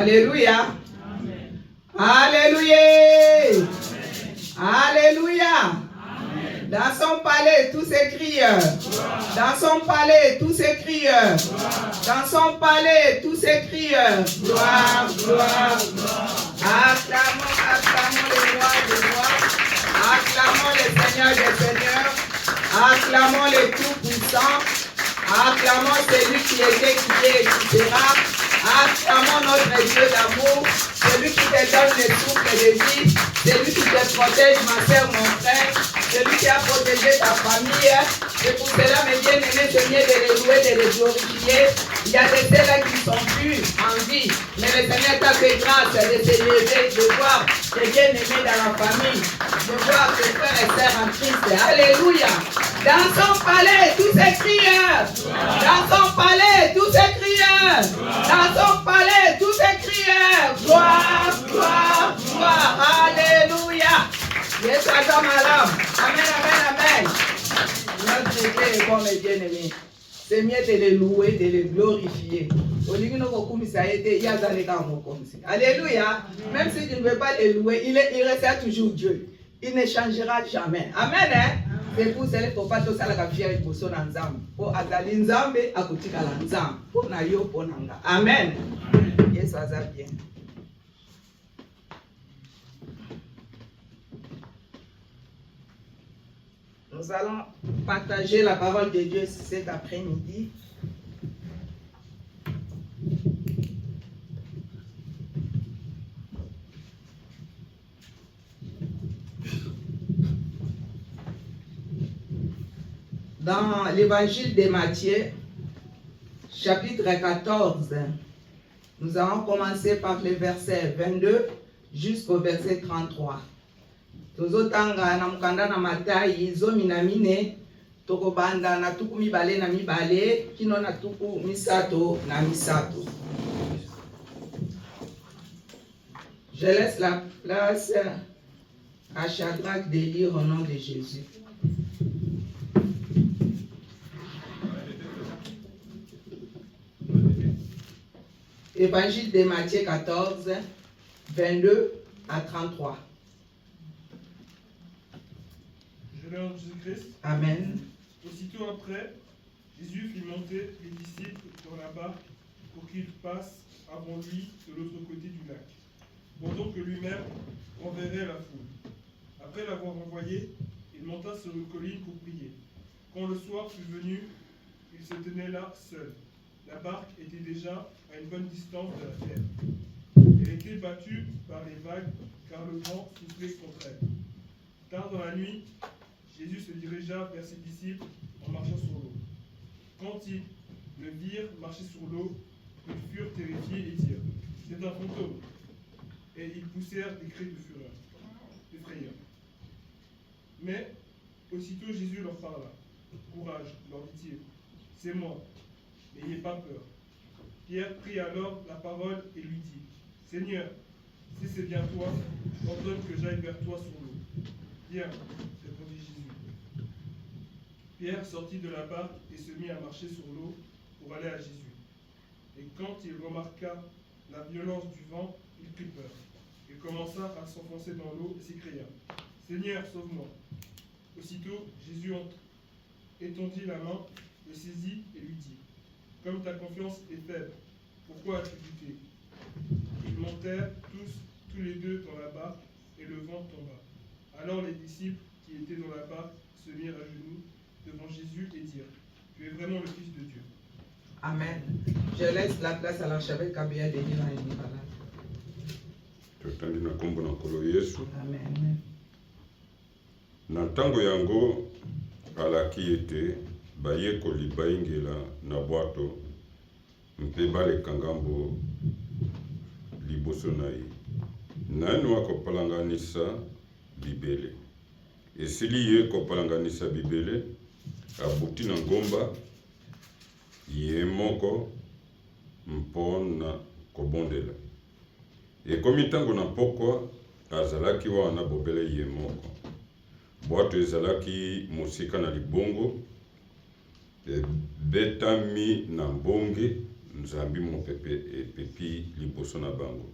Alléluia. Amen. Alléluia. Amen. Alléluia. Amen. Dans son palais, tous ces crieurs. Dans son palais, tous ces crieurs. Dans son palais, tous ces crieurs. Gloire, gloire, gloire. Acclamons, acclamons le roi des rois. Acclamons le Seigneur des seigneurs. Acclamons le Tout-Puissant. Acclamons celui qui était, qui est et qui sera. Acclamons notre Dieu d'amour. Celui qui te donne le souffle de vie. Celui qui te protège, ma soeur, mon frère. Celui qui a protégé ta famille. Et pour cela, mes bien-aimés, c'est mieux de les louer, de les glorifier. Il y a des ceux-là qui ne sont plus en vie. Mais le Seigneur t'a fait grâce de se lever, de voir tes bien-aimés dans la famille. De voir tes frères et sœurs en Christ. Alléluia. Dans son palais, tous ces crieurs. Dans son palais, tous ces crieurs. Dans son palais, tous ces crieurs. Gloire, gloire, gloire. Alléluia. Yes, Adam, Adam. Amen, amen, amen. Notre Dieu est bon, mes bien-aimés. C'est mieux de les louer, de les glorifier. Alléluia. Même si tu ne veux pas les louer, il restera toujours Dieu. Il ne changera jamais. Amen. Hein? C'est pour cela qu'il ne faut pas tout ça la fière pour son ensemble. Pour Azali Nzambe, à côté de l'ensemble. Pour Nayo, pour Nanga. Amen. Yes, ça va bien. Nous allons partager la parole de Dieu cet après-midi. Dans l'évangile de Matthieu, chapitre 14, nous allons commencer par le verset 22 jusqu'au verset 33. Tozotanga na mukanda na Matayi zomi na mine tokobanda na tuku mibale na mibale kino na tuku misato na misato. Je laisse la place à Shadrach de lire au nom de Jésus. Évangile de Matthieu 14, 22 à 33. Je l'ai en Jésus-Christ. Amen. Aussitôt après, Jésus fit monter les disciples dans la barque pour qu'ils passent avant lui de l'autre côté du lac, pendant que lui-même enverrait la foule. Après l'avoir envoyé, il monta sur une colline pour prier. Quand le soir fut venu, il se tenait là seul. La barque était déjà à une bonne distance de la terre. Elle était battue par les vagues, car le vent soufflait contre elle. Tard dans la nuit, Jésus se dirigea vers ses disciples en marchant sur l'eau. Quand ils le virent marcher sur l'eau, ils furent terrifiés et dirent « C'est un fantôme !» Et ils poussèrent des cris de frayeur. Mais aussitôt Jésus leur parla. « Courage, leur dit-il, c'est moi, n'ayez pas peur. » Pierre prit alors la parole et lui dit « Seigneur, si c'est bien toi, ordonne que j'aille vers toi sur l'eau. » « Bien, répondit Jésus. Pierre sortit de la barque et se mit à marcher sur l'eau pour aller à Jésus. Et quand il remarqua la violence du vent, il prit peur. Il commença à s'enfoncer dans l'eau et s'écria « Seigneur, sauve-moi !» Aussitôt, Jésus étendit la main, le saisit et lui dit « Comme ta confiance est faible, pourquoi as-tu douté ?» Ils montèrent tous les deux dans la barque et le vent tomba. Alors les disciples qui étaient dans la barque se mirent à genoux devant Jésus et dirent « Tu es vraiment le Fils de Dieu. » Amen. Je laisse la place à l'archevêque Kabia de lire dans les paroles. Totandi na kombo na kolo Yesu. Amen. Na ntango yango alaki ete bayekoli bayingela na bwato mpe baleka ngambo liboso na ye. Nani akopalanganisa bibele. Esili ye kopalanganisa bibele, abuti na ngomba ye moko mpona kobondela. Ekomi ntango na pokwa azalaki wana bobele ye moko. Bwato ezalaki mosika na libongo, betami na mbonge nzambi mopepe epepi liboso na bango.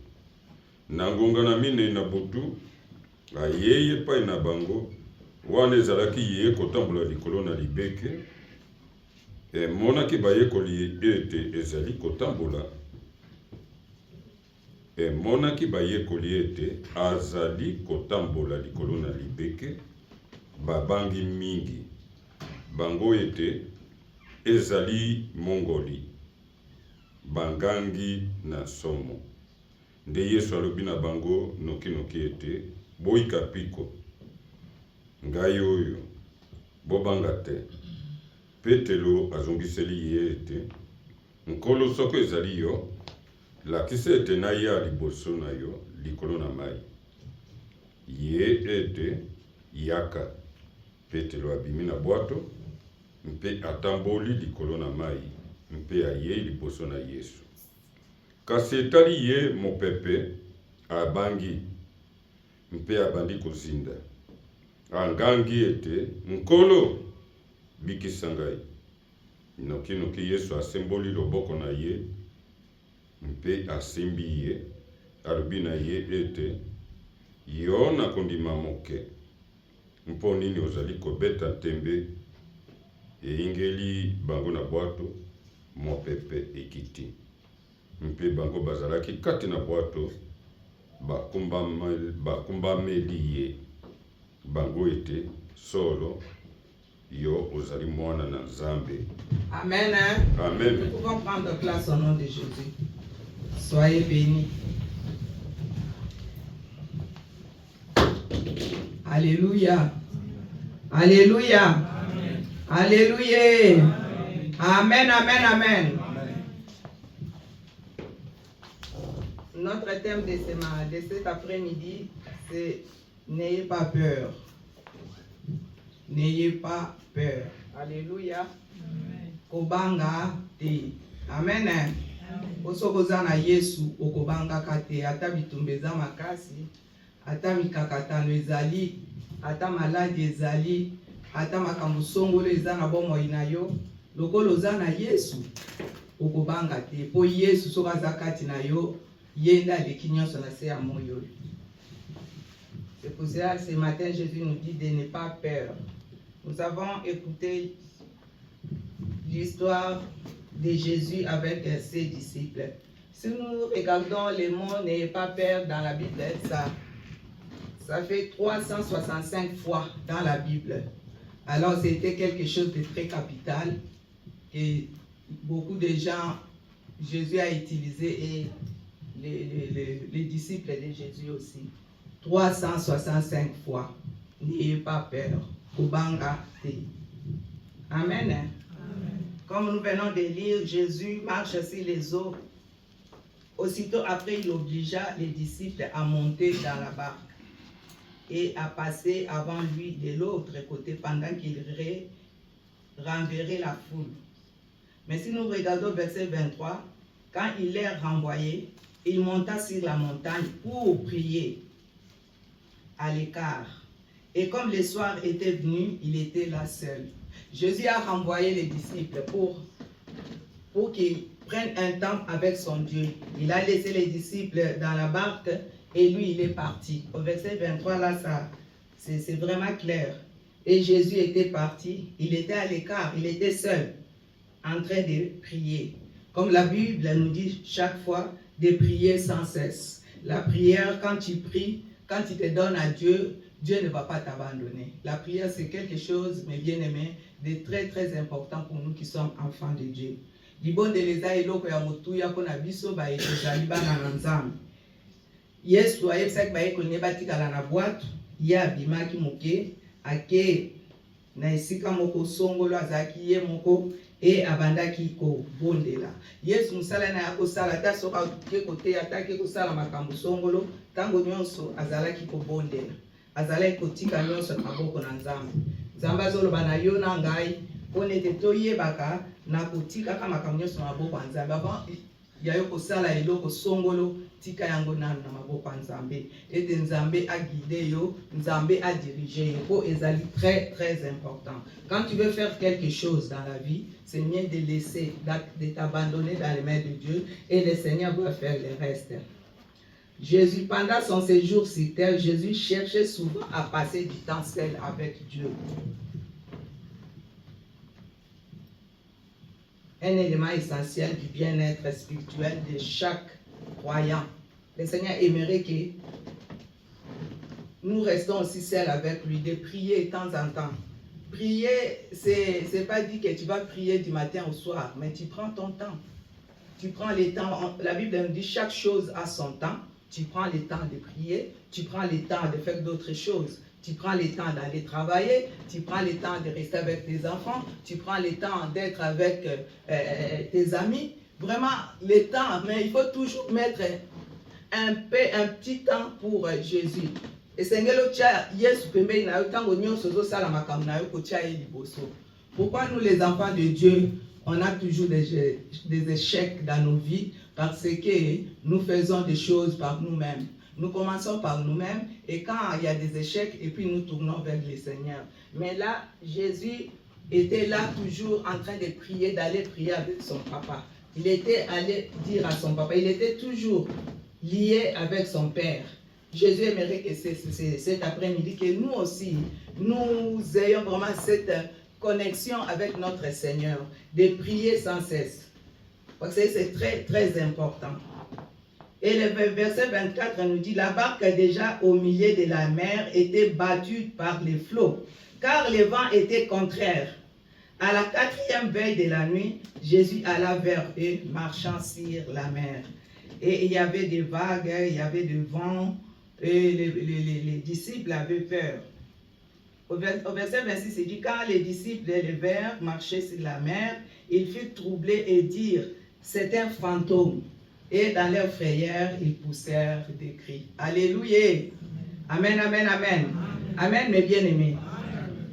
Na ngonga na mine na butu ayeye epai na bango wana ezalaki ye kotambola likolo na libeke, emonaki bayekoli ete ezali kotambola, emonaki bayekoli ete azali kotambola likolo na libeke, babangi mingi bango ete ezali mongoli, bangangi na somo. Nde Yesu alobi na bango noki ete boyika piko, ngai oyo bobanga te. Petelo azongiseli ye ete nkolo soko ezali yo, lakisa ete naya liboso na yo likolo na mai. Ye ete yaka. Petelo abimi na bwato mpe atamboli likolo na mai mpe aye liboso na Yesu. Kasi etali ye mopepe abangi mpe abandi kozinda, angangi ete nkolo bikisa ngai. Noki Yesu asemboli loboko na ye mpe asimbi ye, alobi na ye ete yo nakondima moke, mpo nini ozali kobeta tembe. Eingeli bango na bwato, mopepe ekiti mpe bango bazalaki kati na bwato, bakumbameli ye bango ete solo yo ozali mwana na Nzambe. Amen. Amen. Nous pouvons prendre place au nom de Jésus. Soyez bénis. Alléluia. Alléluia. Alléluia. Amen, amen, amen. Notre thème de cet après-midi, c'est n'ayez pas peur. N'ayez pas peur. Alléluia. Kobanga te. Amen. Osokoza na Yesu okobanga kate, ata bitumbeza makasi, ata mikakatano ezali, ata maladi ezali, ata makambo songolo eza na bomoi na yo, lokolo oza na Yesu okobanga te. Po Yesu soka aza kati na yo, yenda aleki nyonso na se ya moyo. C'est pour cela ce matin Jésus nous dit de ne pas peur. Nous avons écouté l'histoire de Jésus avec ses disciples. Si nous regardons les mots n'ayez pas peur dans la Bible, ça fait 365 fois dans la Bible. Alors c'était quelque chose de très capital et beaucoup de gens, Jésus a utilisé et les disciples de Jésus aussi. 365 fois. N'ayez pas peur. Kubanga te. Amen. Amen. Comme nous venons de lire, Jésus marche sur les eaux. Aussitôt après, il obligea les disciples à monter dans la barque et à passer avant lui de l'autre côté pendant qu'il renverrait la foule. Mais si nous regardons verset 23, quand il les renvoyait, il monta sur la montagne pour prier à l'écart. Et comme le soir était venu, il était là seul. Jésus a renvoyé les disciples pour qu'ils prennent un temps avec son Dieu. Il a laissé les disciples dans la barque et lui, il est parti. Au verset 23, là, c'est vraiment clair. Et Jésus était parti, il était à l'écart, il était seul, en train de prier. Comme la Bible nous dit chaque fois, de prier sans cesse. La prière, quand tu pries, quand tu te donnes à Dieu, Dieu ne va pas t'abandonner. La prière, c'est quelque chose, mes bien-aimés, de très très important pour nous qui sommes enfants de Dieu. Libondeleza eloko ya motuya pona biso ba ezali bana na Nzambe. Yesu ayebisaki bayekoli ne batikala na bwato, ye abimaki moke, ake na esika moko songolo azalaki ye moko e abandaki kobondela. Yesu musala na ya kosala ta soka ke kote atake kosala makambo songolo, tango nyonso azalaki kobondela. Azalaki kotika nyonso na maboko na Nzambe. Nzambe azoloba na yo na ngai, pona ete toyebaka na kotika ka makambo nyonso na maboko ya Nzambe. ya yo kosala eloko songolo tika yango nanu na maboko ya Nzambe ete Nzambe a guidé yo, Nzambe a dirigé yo. Po ezali très très important. Quand tu veux faire quelque chose dans la vie, c'est mieux de laisser, de t'abandonner dans les mains de Dieu et le Seigneur va faire le reste. Jésus, pendant son séjour sur terre, Jésus cherchait souvent à passer du temps seul avec Dieu. Un élément essentiel du bien-être spirituel de chaque croyant. Le Seigneur aimerait que nous restons aussi seuls avec lui, de prier de temps en temps. Prier, c'est pas dit que tu vas prier du matin au soir, mais tu prends ton temps. Tu prends le temps, la Bible nous dit chaque chose a son temps. Tu prends le temps de prier, tu prends le temps de faire d'autres choses. Tu prends le temps d'aller travailler, tu prends le temps de rester avec tes enfants, tu prends le temps d'être avec tes amis. Vraiment, le temps, mais il faut toujours mettre un petit temps pour Jésus. Et Seigneur, pourquoi nous les enfants de Dieu, on a toujours des échecs dans nos vies? Parce que nous faisons des choses par nous-mêmes. Nous commençons par nous-mêmes et quand il y a des échecs, et puis nous tournons vers le Seigneur. Mais là, Jésus était là toujours en train de prier, d'aller prier avec son papa. Il était allé dire à son papa, il était toujours lié avec son Père. Jésus aimerait que cet après-midi, que nous aussi, nous ayons vraiment cette connexion avec notre Seigneur, de prier sans cesse. Parce que c'est très, très important. Et le verset 24 nous dit, la barque déjà au milieu de la mer était battue par les flots, car le vent était contraire. À la 4e veille de la nuit, Jésus alla vers eux, marchant sur la mer. Et il y avait des vagues, il y avait du vent, et les disciples avaient peur. Au verset 26, il dit, quand les disciples les levèrent, marchaient sur la mer, ils furent troublés et dirent, c'est un fantôme. Et dans leur frayeur, ils poussèrent des cris. Alléluia. Amen, amen, amen. Amen, mes bien-aimés.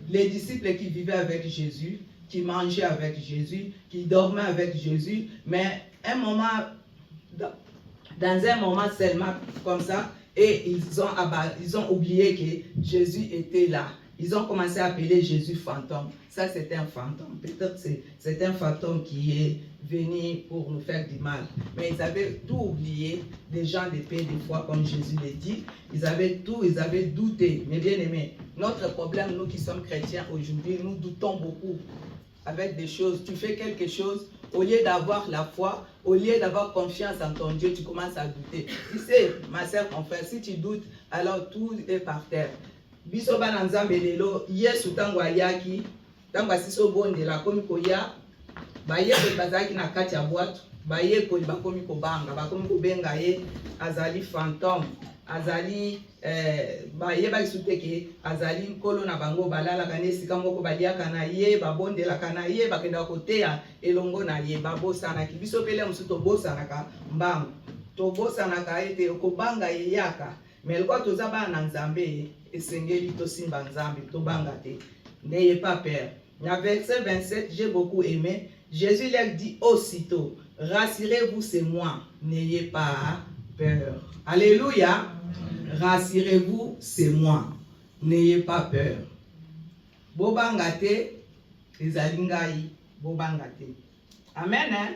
Les disciples qui vivaient avec Jésus, qui mangeaient avec Jésus, qui dormaient avec Jésus, mais dans un moment seulement comme ça, et ils ont oublié que Jésus était là. Ils ont commencé à appeler Jésus fantôme. Ça, c'est un fantôme. Peut-être c'est un fantôme qui est venu pour nous faire du mal. Mais ils avaient tout oublié, des gens de paix, des fois, comme Jésus l'a dit. Ils avaient douté. Mais bien aimés, notre problème, nous qui sommes chrétiens aujourd'hui, nous doutons beaucoup avec des choses. Tu fais quelque chose, au lieu d'avoir la foi, au lieu d'avoir confiance en ton Dieu, tu commences à douter. Tu sais, ma soeur, mon frère, si tu doutes, alors tout est par terre. Biso bana nzambe lelo Yesu tango ayaki tango asiso bondela komi koya bayeko bazaki na kati ya bwatu bayeko bakomi kobanga bakomi kobenga ye azali fantôme azali bayeba isuteke azali nkolo na bango balala kana esika moko baliaka na ye babondelaka na ye bakenda koteya elongo na ye babosanaki biso pele mosusu tobosanaka mbangu tobosanaka ete okobanga ye yaka mais le quoi toza bana na Nzambe esengeli tosimba Nzambe tobanga te. N'ayez pas peur. Dans verset 27, j'ai beaucoup aimé. Jésus leur dit aussitôt, rassurez-vous, c'est moi, n'ayez pas peur. Alléluia. Rassurez-vous, c'est moi, n'ayez pas peur. Bobanga te, ezali ngai, bobanga te. Amen, hein?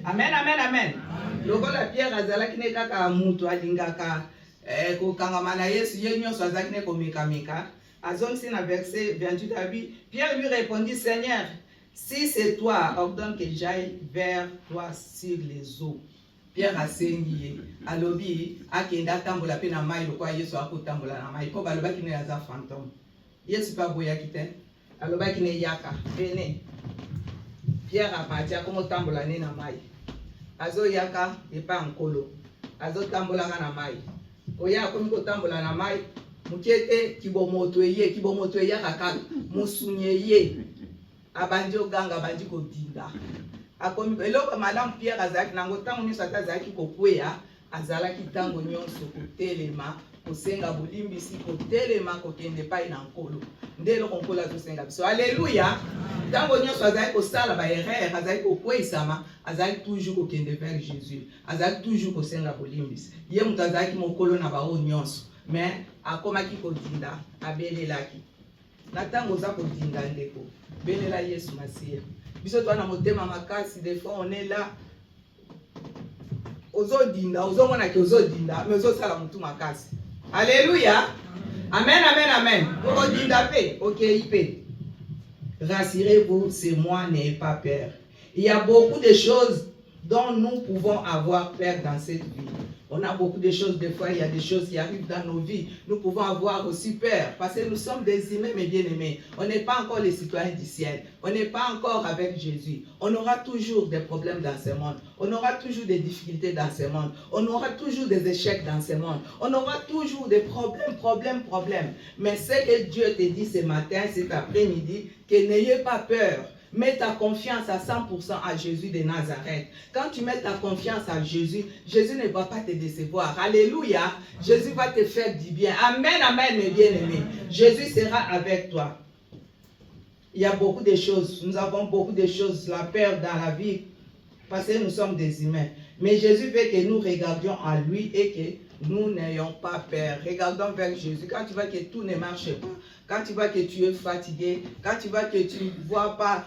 Amen, amen, amen. Lokola Pierre azalaki ne kaka mutu alingaka kokangamana Yesu ye nyonso azalaki ne komekameka. Azongisi na verset 28 abi, Pierre lui répondit, Seigneur, si c'est toi, ordonne que j'aille vers toi sur les eaux. Pierre asengi ye alobi akenda tambola pe na mai lokwa Yesu akotambola na mai ko balobaki ne aza fantôme. Yesu pa boyaki te alobaki ne yaka bene. Pierre apati akomotambola ne na mai. Azo yaka epa nkolo. Azo tambola na mai. Oya akomi kotambola na mai. Mukete kibomoto ye kaka musunye ye. Abandi oganga abandi kodinda. Akomi eloko madame Pierre azaki nango tango nyonso atazaki kokweya azalaki tango nyonso kotelema kosenga bolimbisi kotelema kokende pai na nkolo nde eloko nkolo azosenga biso. Alléluia. Ntango nyonso azali kosala baerreur, azali kokweyisama, azali toujours kokende vers Jésus, azali toujours kosenga bolimbisi. Ye moto azalaki mokolo na bao nyonso, mais akomaki kodinda, abelelaki. Na ntango oza kodinda ndeko, belela Yesu Masiya. Biso toa na motema makasi, des fois on est là, ozodinda, ozomona ke ozodinda, mais ozosala mutu makasi. Alléluia. Amen, amen, amen. Odinda pe, okei pe. Rassurez-vous, c'est moi, n'ayez pas peur. Il y a beaucoup de choses dont nous pouvons avoir peur dans cette vie. On a beaucoup de choses, des fois il y a des choses qui arrivent dans nos vies. Nous pouvons avoir aussi peur parce que nous sommes des humains mais bien-aimés. On n'est pas encore les citoyens du ciel. On n'est pas encore avec Jésus. On aura toujours des problèmes dans ce monde. On aura toujours des difficultés dans ce monde. On aura toujours des échecs dans ce monde. On aura toujours des problèmes. Mais ce que Dieu te dit ce matin, cet après-midi, que n'ayez pas peur. Mets ta confiance à 100% à Jésus de Nazareth. Quand tu mets ta confiance à Jésus, Jésus ne va pas te décevoir. Alléluia. Jésus va te faire du bien. Amen, amen, mes bien-aimés. Jésus sera avec toi. Il y a beaucoup de choses. Nous avons beaucoup de choses, la peur dans la vie, parce que nous sommes des humains. Mais Jésus veut que nous regardions à lui et que nous n'ayons pas peur. Regardons vers Jésus. Quand tu vois que tout ne marche pas, quand tu vois que tu es fatigué, quand tu vois que tu ne vois pas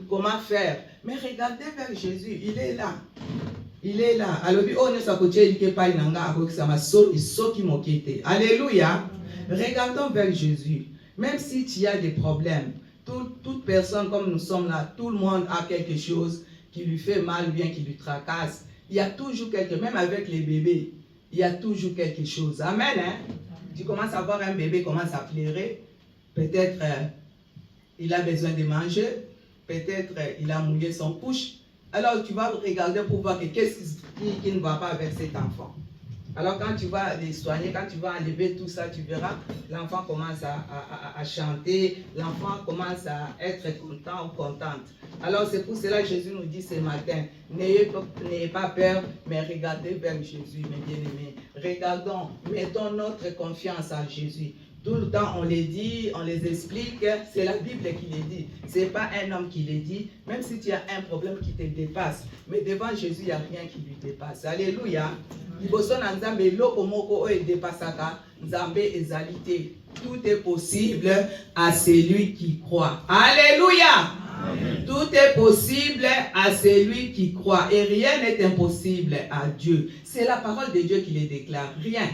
comment faire, mais regardez vers Jésus, il est là. Il est là. Alléluia. Regardons vers Jésus. Même si tu as des problèmes, toute personne comme nous sommes là, tout le monde a quelque chose qui lui fait mal ou bien qui lui tracasse. Il y a toujours même avec les bébés, il y a toujours quelque chose. Amen. Hein? Tu commences à voir un bébé commence à pleurer. Peut-être il a besoin de manger. Peut-être il a mouillé son couche. Alors tu vas regarder pour voir qu'est-ce qui ne va pas avec cet enfant. Alors quand tu vas les soigner, quand tu vas enlever tout ça, tu verras, l'enfant commence à chanter, l'enfant commence à être content ou contente. Alors c'est pour cela que Jésus nous dit ce matin, n'ayez pas peur, mais regardez vers Jésus, mes bien-aimés. Regardons, mettons notre confiance à Jésus. Tout le temps, on les dit, on les explique, c'est la Bible qui les dit. Ce n'est pas un homme qui les dit, même si tu as un problème qui te dépasse. Mais devant Jésus, il n'y a rien qui lui dépasse. Alléluia. Tout est possible à celui qui croit. Alléluia. Amen. Tout est possible à celui qui croit. Et rien n'est impossible à Dieu. C'est la parole de Dieu qui le déclare. Rien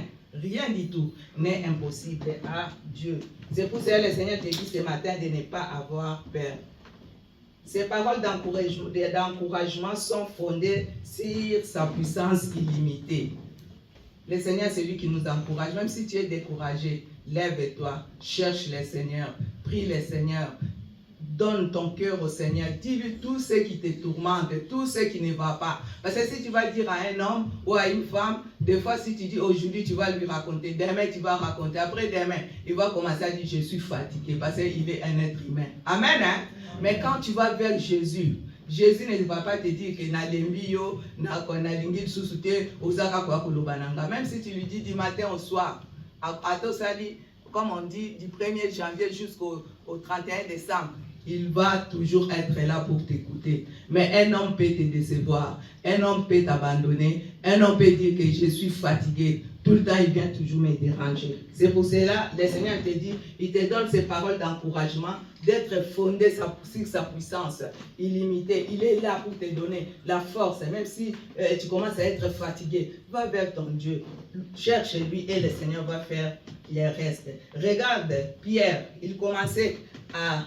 du tout n'est impossible à Dieu. C'est pour cela que le Seigneur te dit ce matin de ne pas avoir peur. Ces paroles d'encouragement sont fondées sur sa puissance illimitée. Le Seigneur, c'est lui qui nous encourage. Même si tu es découragé, lève-toi, cherche le Seigneur, prie le Seigneur. Donne ton cœur au Seigneur. Dis-lui tout ce qui te tourmente, tout ce qui ne va pas. Parce que si tu vas dire à un homme ou à une femme, des fois si tu dis aujourd'hui, tu vas lui raconter. Demain, tu vas raconter. Après demain, il va commencer à dire je suis fatigué parce qu'il est un être humain. Amen. Hein? Mais quand tu vas vers Jésus, Jésus ne va pas te dire que même si tu lui dis du matin au soir, comme on dit, du 1er janvier jusqu'au 31 décembre, il va toujours être là pour t'écouter. Mais un homme peut te décevoir, un homme peut t'abandonner, un homme peut dire que je suis fatigué. Tout le temps, il vient toujours me déranger. C'est pour cela, le Seigneur te dit, il te donne ces paroles d'encouragement, d'être fondé sur sa puissance illimitée. Il est là pour te donner la force. Même si tu commences à être fatigué, va vers ton Dieu. Cherche lui et le Seigneur va faire le reste. Regarde, Pierre, il commençait à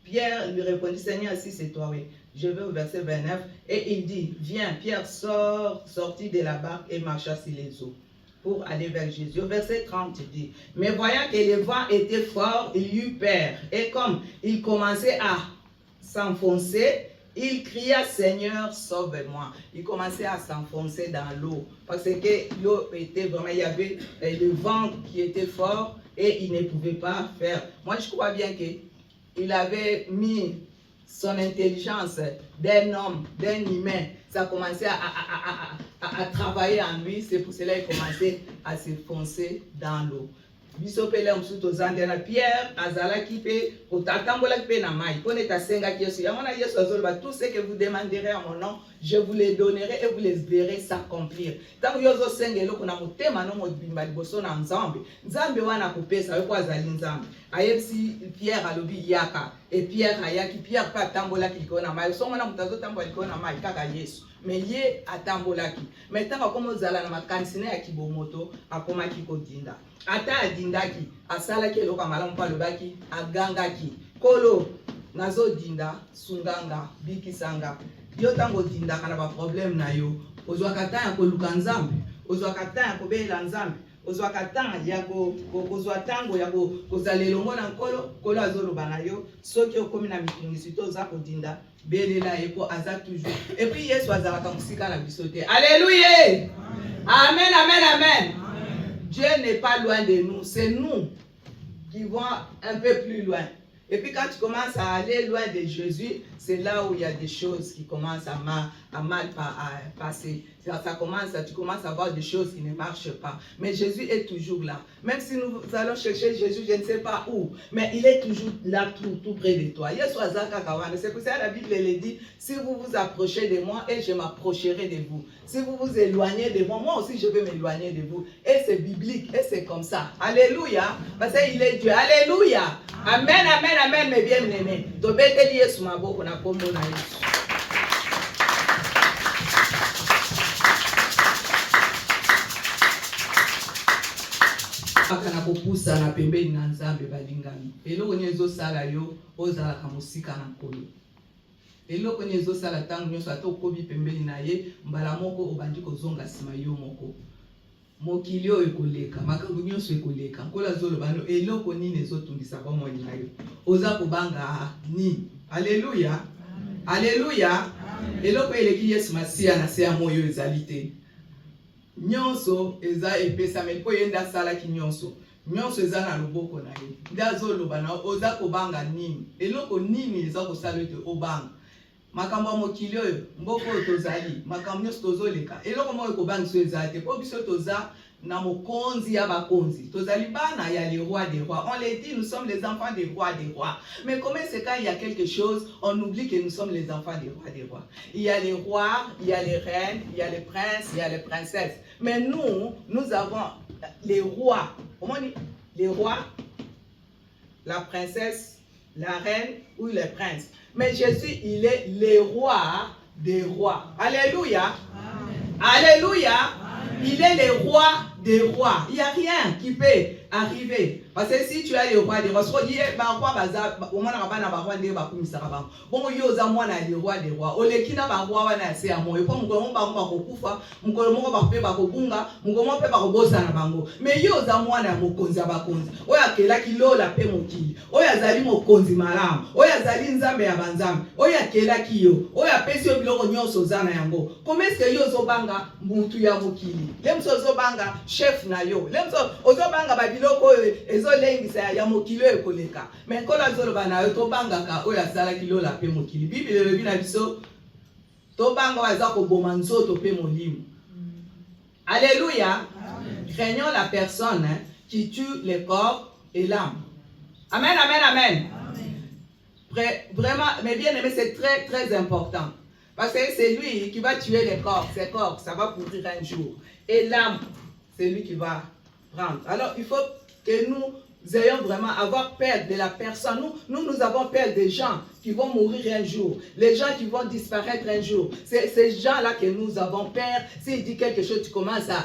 Pierre lui répondit, Seigneur, si c'est toi, oui. Je vais au verset 29. Et il dit, viens, Pierre sortit de la barque et marcha sur les eaux pour aller vers Jésus. Au verset 30, il dit, mais voyant que le vent était fort, il eut peur. Et comme il commençait à s'enfoncer, il cria, Seigneur, sauve-moi. Il commençait à s'enfoncer dans l'eau. Parce que l'eau était vraiment, il y avait le vent qui était fort et il ne pouvait pas faire. Moi, je crois bien qu'il avait mis son intelligence d'un homme, d'un humain, ça a commencé à travailler en lui. C'est pour cela qu'il commençait à se foncer dans l'eau. Bisopele msuto zandela Pierre azalaki pe otatambola pe na mai pone tasenga Yesu yamona Yesu azoloba tout ce que vous demanderez en mon nom je vous les donnerai et vous les verrez s'accomplir tango yozo senga eloko na motema no mobimba liboso na nzambe nzambe wana kopesa yo kwa zali nzambe ayebisi Pierre alobi yaka et Pierre ayaki Pierre pa tambola kiliko na mai songo na mutazo tambola kiliko na mai kaka Yesu mais ye atambolaki mais tango komo zala na makansina ya kibomoto akomaki kodinda ata adindaki asalaki eloko malamu pa lobaki agangaki kolo nazo dinda sunganga bikisanga yo tango dindaka na ba problème na yo ozwaka tanya koluka nzambe ozwaka tanya kobela nzambe ozwaka tanya ya kozwa tango ya kozala elongo na kolo azoloba na yo soki okomi na mitungisi to oza kodinda belela ye po aza toujours et puis Yesu azalaka mosika na biso te alléluia amen amen amen. Dieu n'est pas loin de nous, c'est nous qui vont un peu plus loin. Et puis quand tu commences à aller loin de Jésus, c'est là où il y a des choses qui commencent à mal passer. Tu commences à voir des choses qui ne marchent pas. Mais Jésus est toujours là. Même si nous allons chercher Jésus, je ne sais pas où, mais il est toujours là, tout près de toi. C'est pour ça que la Bible elle dit, si vous vous approchez de moi, et je m'approcherai de vous. Si vous vous éloignez de moi, moi aussi je vais m'éloigner de vous. Et c'est biblique, et c'est comme ça. Alléluia. Parce qu'il est Dieu. Alléluia. Amen, amen, amen, mes bien-aimés. Tobete lié sous ma boque, on a comme on a eu. Akana kopusa na pembeni na nzambe balingami. Eloko nyezo sala yo ozala kamosika na nkolo. Eloko nyezo sala tangu nyoso ato kobi pembeni na ye mbala moko obandi kozonga sima yo moko. Mokili oyo ekoleka makambo nyonso ekoleka nkola zoloba no eloko nini ezotungisa kwa moni na yo oza kobanga nini alléluia alléluia eloko eleki Yesu Masia na se ya moyo ezali te nyonso eza epesa mpo yenda sala ki nyonso eza na loboko na ye ndazoloba na oza kobanga nini eloko nini eza kosala te obanga makambo mokili oyo mboko tozali makambo nyonso tozoleka eloko moko ekobangisa eza te po biso toza na mokonzi ya bakonzi tozali bana ya les rois des rois on les dit nous sommes les enfants des rois mais comment c'est quand il y a quelque chose on oublie que nous sommes les enfants des rois il y a les rois il y a les reines il y a les princes il y a les princesses mais nous avons les rois comment on dit les rois la princesse la reine ou le prince. Mais Jésus, il est le roi des rois. Alléluia. Amen. Alléluia. Amen. Il est le roi des rois. Il n'y a rien qui peut arriver. Parce que si tu as le roi des rois, bon, le roi des rois. Olekina ba roi wana se amo. Yo mukolo ba kokufa, mukolo moko ba pe ba kobunga, mukolo moko pe ba kobosa na bango. Mais yo za mwana mokonzi abakonzi. Oya kela kilola pe mokili. Oya zali mokonzi malamu. Oya zali nzambe ya banzambe. Oya kela kiyo. Oya pesi yo biloko nyonso zana yango. Comment est-ce que yo zo banga mutu ya mokili? Lemso zo banga chef na yo. Lemso ozo banga ba biloko ezo lengisa ya mokili ekoleka. Mais kola zoloba na yo to banga ka oya sala kilola pe mokili. Bible elobi na biso to banga wa za ko boma nzoto pe molimo. Alléluia. Craignons la personne qui tue le corps et l'âme. Amen, amen, amen. Vraiment, mais bien aimé, c'est très très important. Parce que c'est lui qui va tuer les corps. Ces corps, ça va pourrir un jour. Et l'âme, c'est lui qui va prendre. Alors, il faut que nous ayons vraiment avoir peur de la personne. Nous avons peur des gens qui vont mourir un jour. Les gens qui vont disparaître un jour. C'est ces gens-là que nous avons peur. S'il dit quelque chose, tu commences à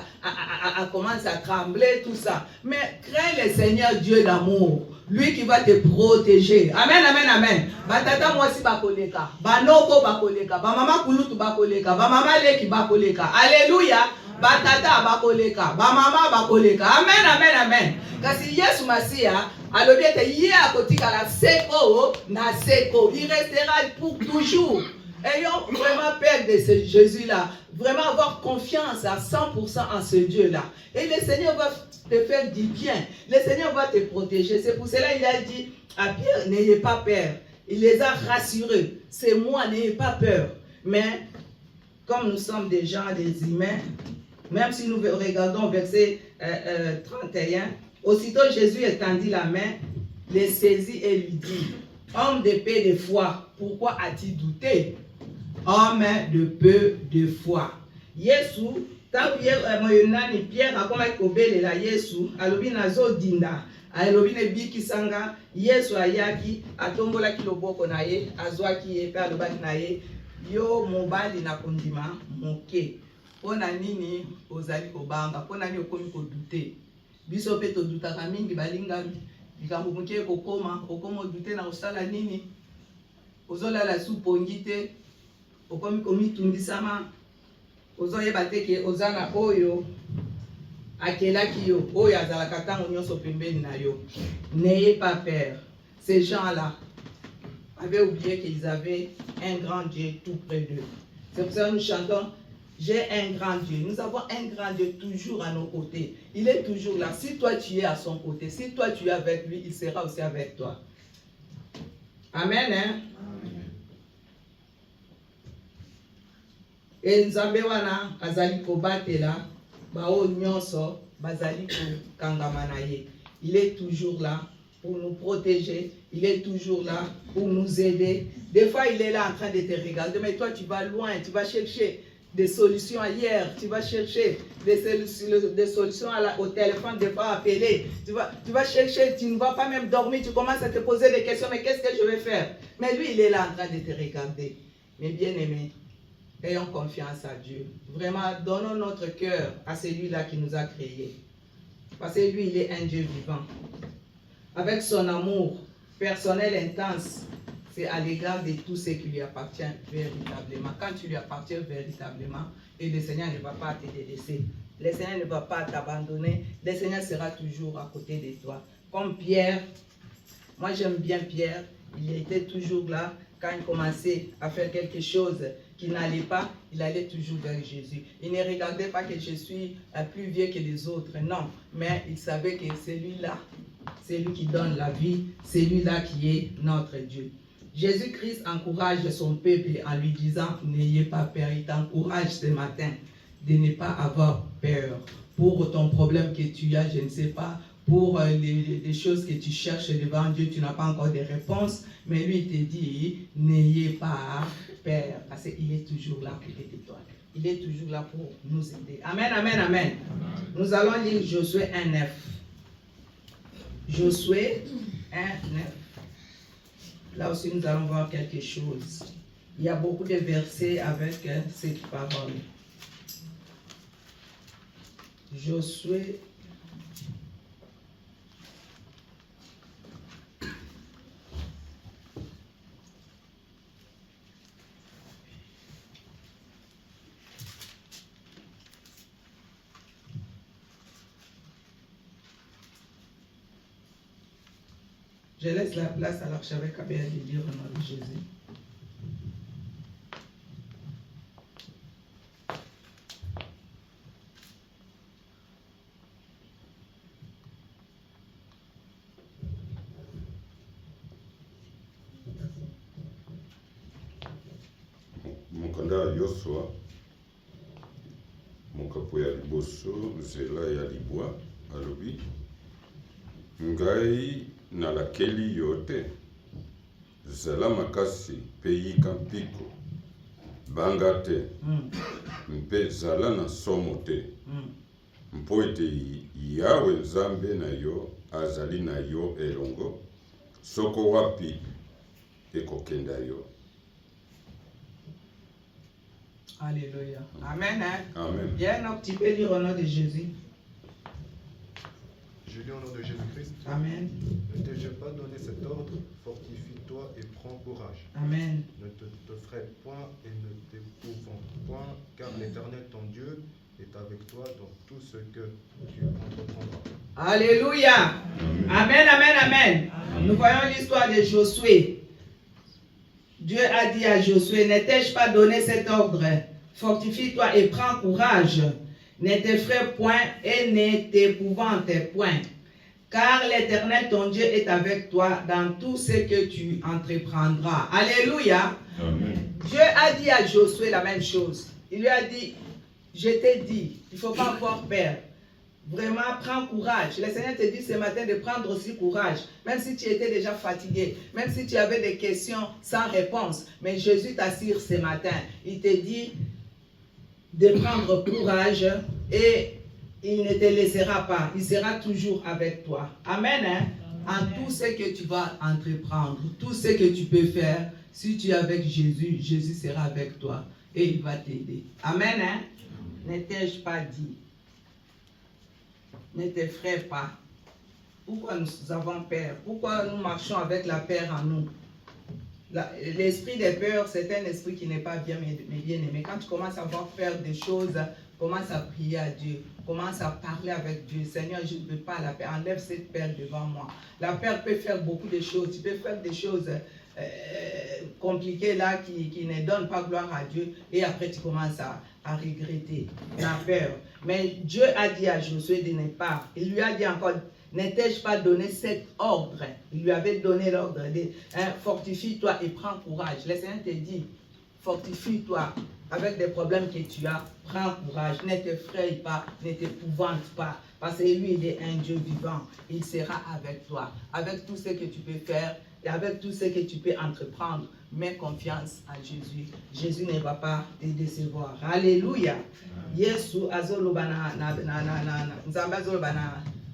trembler, tout ça. Mais crains le Seigneur Dieu d'amour. Lui qui va te protéger. Amen, amen, amen. Batata mwasi bakoleka. Banoko bakoleka. Bamama kulutu bakoleka. Bamama leki bakoleka. Alléluia. Batata bakoleka. Bamama bakoleka. Amen, amen, amen. Kasi Yesu Masia, alobi ete ye akotika la seko na seko. Il restera pour toujours. Ayons vraiment peur de ce Jésus-là. Vraiment avoir confiance à 100% en ce Dieu-là. Et le Seigneur va te faire du bien. Le Seigneur va te protéger. C'est pour cela qu'il a dit à Pierre, n'ayez pas peur. Il les a rassurés. C'est moi, n'ayez pas peur. Mais comme nous sommes des gens, des humains, même si nous regardons verset 31, aussitôt Jésus étendit la main, les saisit et lui dit, homme de paix de foi, pourquoi as-tu douté? Homme de peu de foi. Yesu, tant que Pierre a commencé à obelela Yesu, alobi nazo dinda, alobi ne biki sanga, Yesu ayaki, atombolaki loboko na ye, azwaki ye, pe alobaki na ye, yo mobali na kondima moke. Pona nini ozali kobanga, pona nini okomi kodute. Biso pe to dutaka mingi balinga likambo moke kokoma, okoma dute na osala nini? Ozolala supongi te, okomi komitundisama, ozoyeba te ke ozana oyo akelaki yo, oyo azalaka tango nyonso pembeni na yo. N'ayez pas peur. Ces gens-là avaient oublié qu'ils avaient un grand Dieu tout près d'eux. C'est pour ça que nous chantons, j'ai un grand Dieu. Nous avons un grand Dieu toujours à nos côtés. Il est toujours là. Si toi tu es à son côté, si toi tu es avec lui, il sera aussi avec toi. Amen. Hein? Et nzambe wana azali kobatela bao nyonso bazali kokangama na ye. Il est toujours là pour nous protéger, il est toujours là pour nous aider. Des fois il est là en train de te regarder, mais toi tu vas loin, tu vas chercher des solutions ailleurs, tu vas chercher des solutions au téléphone, des fois appeler, tu vas chercher, tu ne vas pas même dormir, tu commences à te poser des questions, mais qu'est-ce que je vais faire? Mais lui il est là en train de te regarder. Mais bien aimé, ayons confiance à Dieu. Vraiment, donnons notre cœur à celui-là qui nous a créés. Parce que lui, il est un Dieu vivant. Avec son amour personnel intense, c'est à l'égard de tout ce qui lui appartient véritablement. Quand tu lui appartiens véritablement, et le Seigneur ne va pas te délaisser. Le Seigneur ne va pas t'abandonner. Le Seigneur sera toujours à côté de toi. Comme Pierre, moi j'aime bien Pierre, il était toujours là. Quand il commençait à faire quelque chose qui n'allait pas, il allait toujours vers Jésus. Il ne regardait pas que je suis plus vieux que les autres, non. Mais il savait que celui-là, c'est lui qui donne la vie, c'est lui-là qui est notre Dieu. Jésus-Christ encourage son peuple en lui disant, n'ayez pas peur. Il t'encourage ce matin de ne pas avoir peur. Pour ton problème que tu as, je ne sais pas, pour les choses que tu cherches devant Dieu, tu n'as pas encore de réponse, mais lui il te dit, n'ayez pas peur, parce qu'il est toujours là pour t'aider toi. Il est toujours là pour nous aider. Amen, amen, amen. Amen. Nous allons lire Josué 1:9. Josué 1:9. Là aussi nous allons voir quelque chose. Il y a beaucoup de versets avec cette parole. Josué. Je laisse la place à l'archevêque Abel de lire au nom de Jésus. Mokanda Yosua, mokapo ya liboso, zela ya libwa, alobi, ngai na lakeli yote, zala makasi peyi kampiko, banga te, mpe zala na somo te, mpo ete yawe nzambe na yo, azali na yo elongo, soko wapi ekokenda yo. Alléluia. Amen. Hein? Amen. Bien, tu peux lire au nom de Jésus. Je lis au nom de Jésus-Christ. Amen. Ne t'ai-je pas donné cet ordre? Fortifie-toi et prends courage. Amen. Ne te ferai point et ne t'épouvante point, car l'Éternel ton Dieu est avec toi dans tout ce que tu entreprendras. Alléluia. Amen, amen, amen. Nous voyons l'histoire de Josué. Dieu a dit à Josué, ne t'ai-je pas donné cet ordre? Fortifie-toi et prends courage. Ne t'effraie point et ne t'épouvante point. Car l'Éternel ton Dieu est avec toi dans tout ce que tu entreprendras. Alléluia. Amen. Dieu a dit à Josué la même chose. Il lui a dit, je t'ai dit, il ne faut pas avoir peur. Vraiment, prends courage. Le Seigneur te dit ce matin de prendre aussi courage. Même si tu étais déjà fatigué, même si tu avais des questions sans réponse. Mais Jésus t'assure ce matin. Il te dit de prendre courage et il ne te laissera pas. Il sera toujours avec toi. Amen. Hein? En tout ce que tu vas entreprendre, tout ce que tu peux faire, si tu es avec Jésus, Jésus sera avec toi et il va t'aider. Amen. Hein? Ne t'ai-je pas dit? Ne t'effraie pas. Pourquoi nous avons peur? Pourquoi nous marchons avec la peur en nous? L'esprit de peur, c'est un esprit qui n'est pas bien aimé. Quand tu commences à avoir peur des choses, commence à prier à Dieu. Commence à parler avec Dieu. Seigneur, je ne veux pas la peur. Enlève cette peur devant moi. La peur peut faire beaucoup de choses. Tu peux faire des choses compliquées là qui ne donnent pas gloire à Dieu. Et après, tu commences à regretter la peur. Mais Dieu a dit à Josué de ne pas. Il lui a dit encore, ne t'ai-je pas donné cet ordre? Il lui avait donné l'ordre de fortifie-toi et prends courage. Le Seigneur te dit, fortifie-toi avec des problèmes que tu as. Prends courage, ne t'effraie pas, ne t'épouvante pas. Parce que lui, il est un Dieu vivant. Il sera avec toi. Avec tout ce que tu peux faire et avec tout ce que tu peux entreprendre. Mets confiance en Jésus. Jésus ne va pas te décevoir. Alléluia. Yesu azoloba nzambe azoloba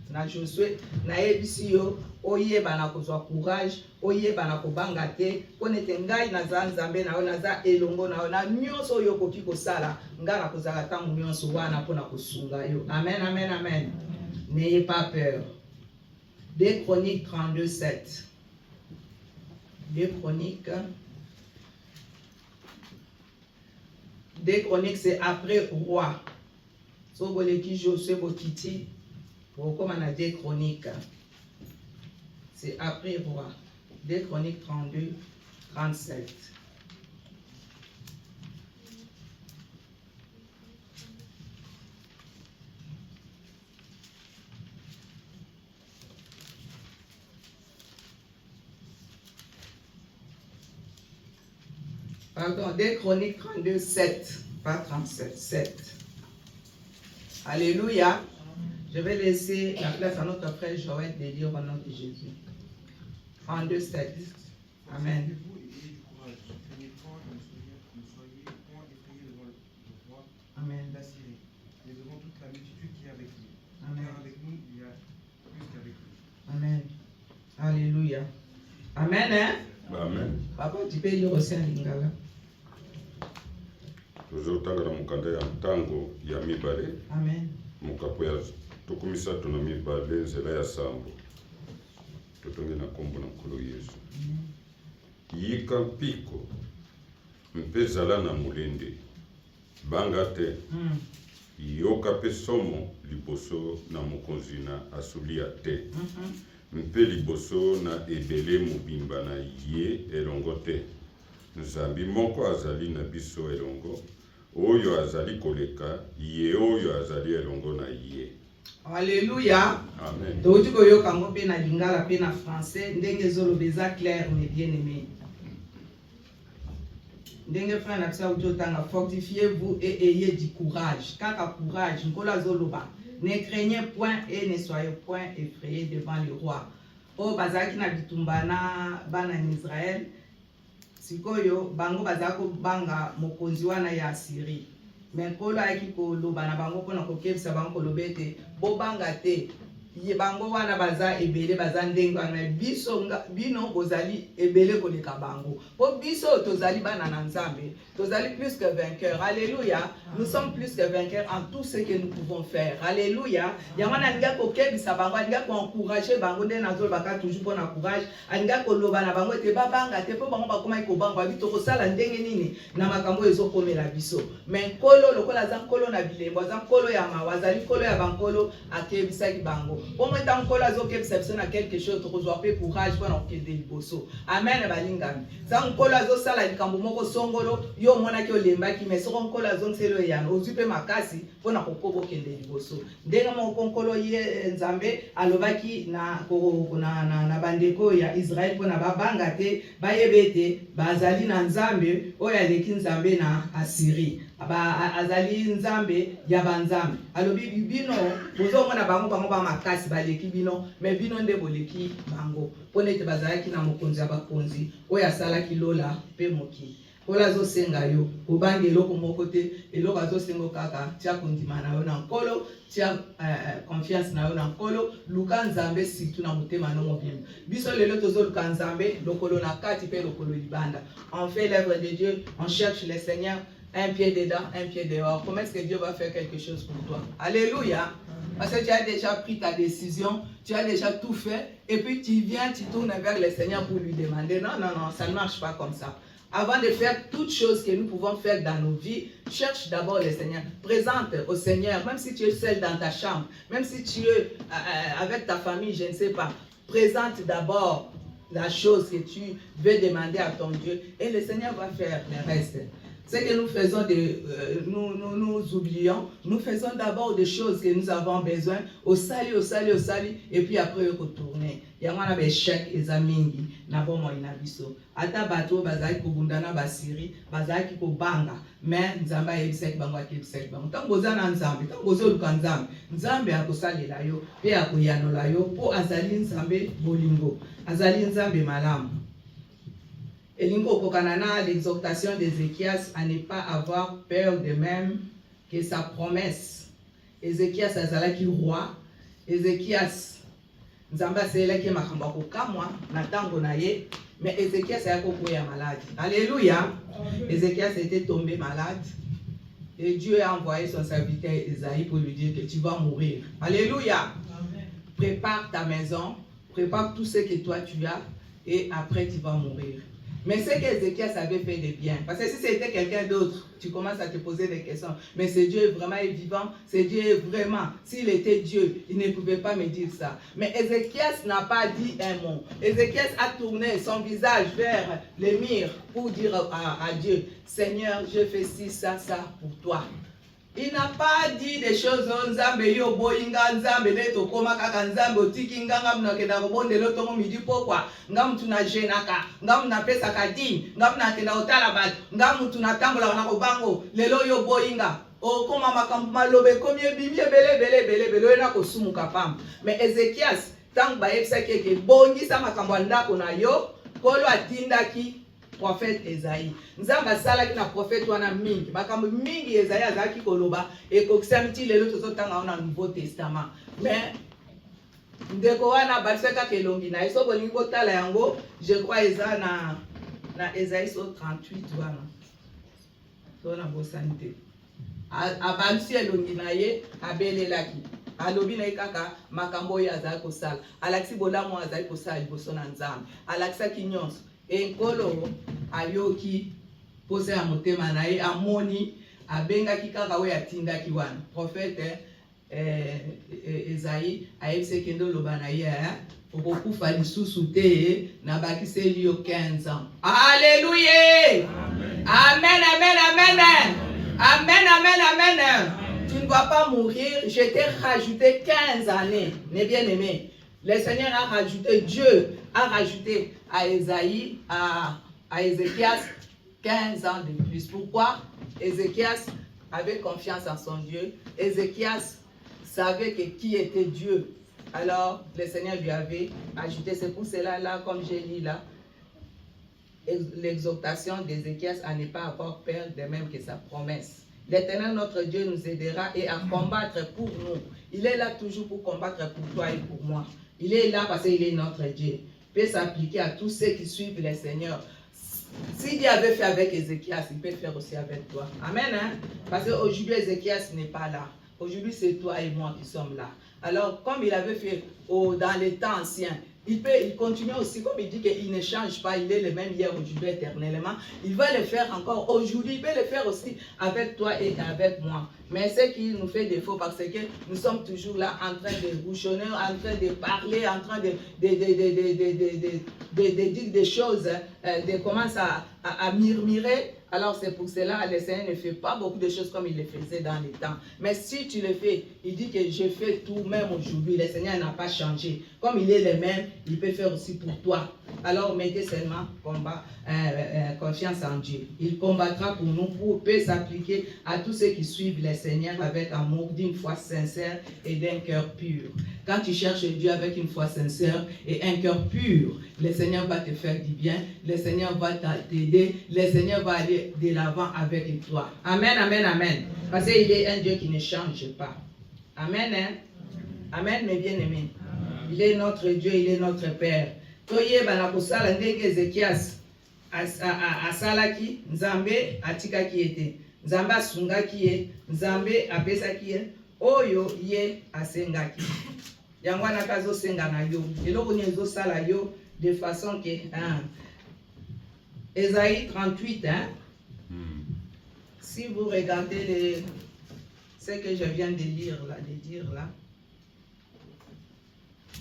na Josué na yebisi yo oyeba na kozwa courage, oyeba na kobanga te, ponete ngai naza nzambe na yo, naza elongo na yo, na nyonso oyo okoki kosala ngai na kozala ntango nyonso wana mpona kosunga yo. Amen, amen, amen. N'ayez pas peur. 2 Chroniques 32, 7. 2 Chroniques, c'est après roi. Soboleki Josué Bokiti, comme on a 2 Chroniques. C'est après roi. 2 Chroniques 32, 37. Pardon, 2 Chroniques 32, 7. Pas 37, 7. Alléluia. Je vais laisser la place à notre frère Joël de lire au nom de Jésus. 32, 7. Amen. Vous ayez du courage. Craignez point et ne soyez point effrayés devant le roi d'Assyrie, mais devant toute la multitude qui est avec lui. Amen. Car avec nous, il y a plus qu'avec lui. Amen. Alléluia. Amen, hein? Amen. Papa, tu peux lire aussi en lingala. Tozotangala mukanda ya mtango ya mibale. Amen. Mukapo ya tukumisa tuna mibale nzela ya sambo. Tutonge na kombo na nkolo Yesu. Yika mpiko mpezala na mulende banga te yoka pe somo liboso na mokonzi na asulia te mpe liboso na ebele mobimba na ye elongo te nzambi moko azali na biso elongo oyo azali koleka ye oyo azali elongo na ye. Alléluia. Amen. Donc, tu yoka ngo pe na lingala pe na français ndenge zolobeza clair mais bien aimé. Ndenge frère na bisa utotanga, fortifiez-vous et ayez du courage. Kaka courage, nkola zoloba. Ne craignez point et ne soyez point effrayés devant le roi. O bazaki na bitumbana bana en Israël. Sikoyo bango bazako banga mokonzi wana ya Syrie. Mais nkolo ayaki koloba na bango mpona kokebisa bango kolobete bobanga te. Ye bango wana baza ebele baza ndenge wana biso bino bozali ebele koleka bango. Po biso tozali bana na Nzambe, tozali plus que vainqueurs. Alléluia. Nous sommes plus que vainqueurs en tout ce que nous pouvons faire. Alléluia. Yamana ninga kokebisa bango, ninga ko encourager bango nde nazo baka toujours pona courage, ninga koloba na bango te babanga te po bango bakoma ko bango bito ko sala ndenge nini na makambo ezokomela biso. Mais nkolo lokola za nkolo na bilembo, za nkolo ya mawazali nkolo ya bankolo akebisa ki bango. Pour moi, tant que la zoke perception a quelque chose, tu reçois pas courage pour en quitter le bosso. Amen, balingami. Tant que la zoke sala ikambo moko songolo, yo mona ki olemba ki mais seront que la zone c'est le yan. Ozupe makasi pour na kokobo kende le bosso. Denga mo konkolo ye nzambe alobaki na bandeko ya Israël pour na babanga te, bayebete bazali na nzambe oya leki nzambe na Assyrie. azali nzambe ya banzambe alobi bino bozomona bango bamakasi baleki bino me bino nde boleki bango mpo nete bazalaki na mokonzi ya bakonzi oyo asalaki lola mpe mokili oyo azosenga yo kobangi eloko moko te eloko azosenga kaka tia kondima na yo na nkolo tia confiance na yo na nkolo luka nzambe surtout na motema no mobimba biso lelo tozoluka nzambe lokolo na kati mpe lokolo libanda on fait l'œuvre de Dieu on cherche le Seigneur un pied dedans, un pied dehors. Comment est-ce que Dieu va faire quelque chose pour toi? Alléluia. Parce que tu as déjà pris ta décision, tu as déjà tout fait, et puis tu viens, tu tournes vers le Seigneur pour lui demander. Non, non, non, ça ne marche pas comme ça. Avant de faire toutes choses que nous pouvons faire dans nos vies, cherche d'abord le Seigneur. Présente au Seigneur, même si tu es seul dans ta chambre, même si tu es avec ta famille, je ne sais pas. Présente d'abord la chose que tu veux demander à ton Dieu, et le Seigneur va faire le reste. Ce que nous faisons, nous oublions, nous faisons d'abord des choses que nous avons besoin, au sali, et puis après retourner. Il y a un échec, les amis, na bon moi inabiso. Ata bato bazaki kubundana basiri, bazaki kubanga, mais nzamba yebisek bangwa kibisek bangwa. Tangoza na nzambe, tangozo luka nzambe, nzambe akosali la yo, pe akuyano la yo, po azali nzambe bolingo, azali nzambe malamu. Elingo kokanana l'exhortation d'Ézéchias à ne pas avoir peur de même que sa promesse. Ézéchias azalaki roi. Ézéchias nzamba seleki makamba kokamwa na tango na ye, mais Ézéchias ayako koya malade. Alléluia. Ézéchias était tombé malade et Dieu a envoyé son serviteur Esaïe pour lui dire que tu vas mourir. Alléluia. Amen. Prépare ta maison, prépare tout ce que toi tu as et après tu vas mourir. Mais ce qu'Ézéchias avait fait de bien, parce que si c'était quelqu'un d'autre, tu commences à te poser des questions. Mais ce Dieu vraiment est vivant, ce Dieu est vraiment, s'il était Dieu, il ne pouvait pas me dire ça. Mais Ézéchias n'a pas dit un mot. Ézéchias a tourné son visage vers le mur pour dire à Dieu, Seigneur, je fais ci, ça pour toi. Il n'a pas dit des choses nzambe yo boinga nzambe leto koma kaka nzambe otiki nganga mnakenda kobonde loto mo midi pokwa ngam tuna jenaka ngam na pesa kadin ngam na kenda otala bat ngam tuna tambola na kobango lelo yo boinga o koma makambo malobe komie bimie bele na kosumuka pam. Mais Ézéchias tang ba yebisa keke bongisa makambo ndako na yo kolo atindaki prophète Esaïe. Nzamba salaki na prophète wana mingi. Makambo mingi Esaïe azaki koloba et koksamiti lelo tozotanga na Nouveau Testament. Mais ndeko wana baseka kelongi na eso bolingi kotala yango, je crois eza na Esaïe 38 wana. So na bosanité. Abansi elongi na ye abelelaki. Alobi na kaka makambo ya azali kosala. Alaksi bolamo azali kosala liboso na Nzambe. Alakisa kinyonso. Enkolo ayoki pose ya motema na ye amoni abengaki kaka we atindaki wana prophète Esaïe ayebise kendo loba na ye okokufa lisusu te na bakiseli yo 15 ans. Alléluia. Amen, amen, amen. Amen, amen, amen. Tu ne vas pas mourir, je t'ai rajouté 15 années. Mes bien-aimés, le Seigneur a rajouté, Dieu a rajouté à Esaïe, à Ézéchias 15 ans de plus. Pourquoi? Ézéchias avait confiance en son Dieu. Ézéchias savait que qui était Dieu. Alors le Seigneur lui avait ajouté. C'est pour cela là, comme j'ai lu là, l'exhortation d'Ézéchias à ne pas avoir peur de même que sa promesse. L'Éternel notre Dieu nous aidera et à combattre pour nous. Il est là toujours pour combattre pour toi et pour moi. Il est là parce qu'il est notre Dieu. Il peut s'appliquer à tous ceux qui suivent le Seigneur. Si Dieu avait fait avec Ézéchias, il peut faire aussi avec toi. Amen. Hein? Parce qu'aujourd'hui, Ézéchias n'est pas là. Aujourd'hui, c'est toi et moi qui sommes là. Alors, comme il avait fait dans les temps anciens, il continue aussi, comme il dit qu'il ne change pas, il est le même hier, aujourd'hui, éternellement. Il va le faire encore aujourd'hui, il peut le faire aussi avec toi et avec moi. Mais ce qui nous fait défaut, parce que nous sommes toujours là en train de bouchonner, en train de parler, en train de dire des choses, de commencer à murmurer. Alors c'est pour cela que le Seigneur ne fait pas beaucoup de choses comme il le faisait dans les temps. Mais si tu le fais, il dit que je fais tout même aujourd'hui. Le Seigneur n'a pas changé. Comme il est le même, il peut faire aussi pour toi. alors mettez seulement confiance en Dieu. Il combattra pour nous, pour peut s'appliquer à tous ceux qui suivent le Seigneur avec amour, d'une foi sincère et d'un cœur pur. Quand tu cherches Dieu avec une foi sincère et un cœur pur, le Seigneur va te faire du bien, le Seigneur va t'aider, le Seigneur va aller de l'avant avec toi. Amen, amen, amen. Parce qu'il est un Dieu qui ne change pas. Amen, hein? Amen, mes bien-aimés. Il est notre Dieu, il est notre Père. Toyeba na kosala ndenge Ezekias asalaki, Nzambe atikaki ete. Nzambe asungaki ye, Nzambe apesaki ye, oyo ye asengaki. Yango wana kazo senga na yo. Eloko ni ezosala yo de façon que Ésaïe 38, hein? Si vous regardez ce que je viens de dire là.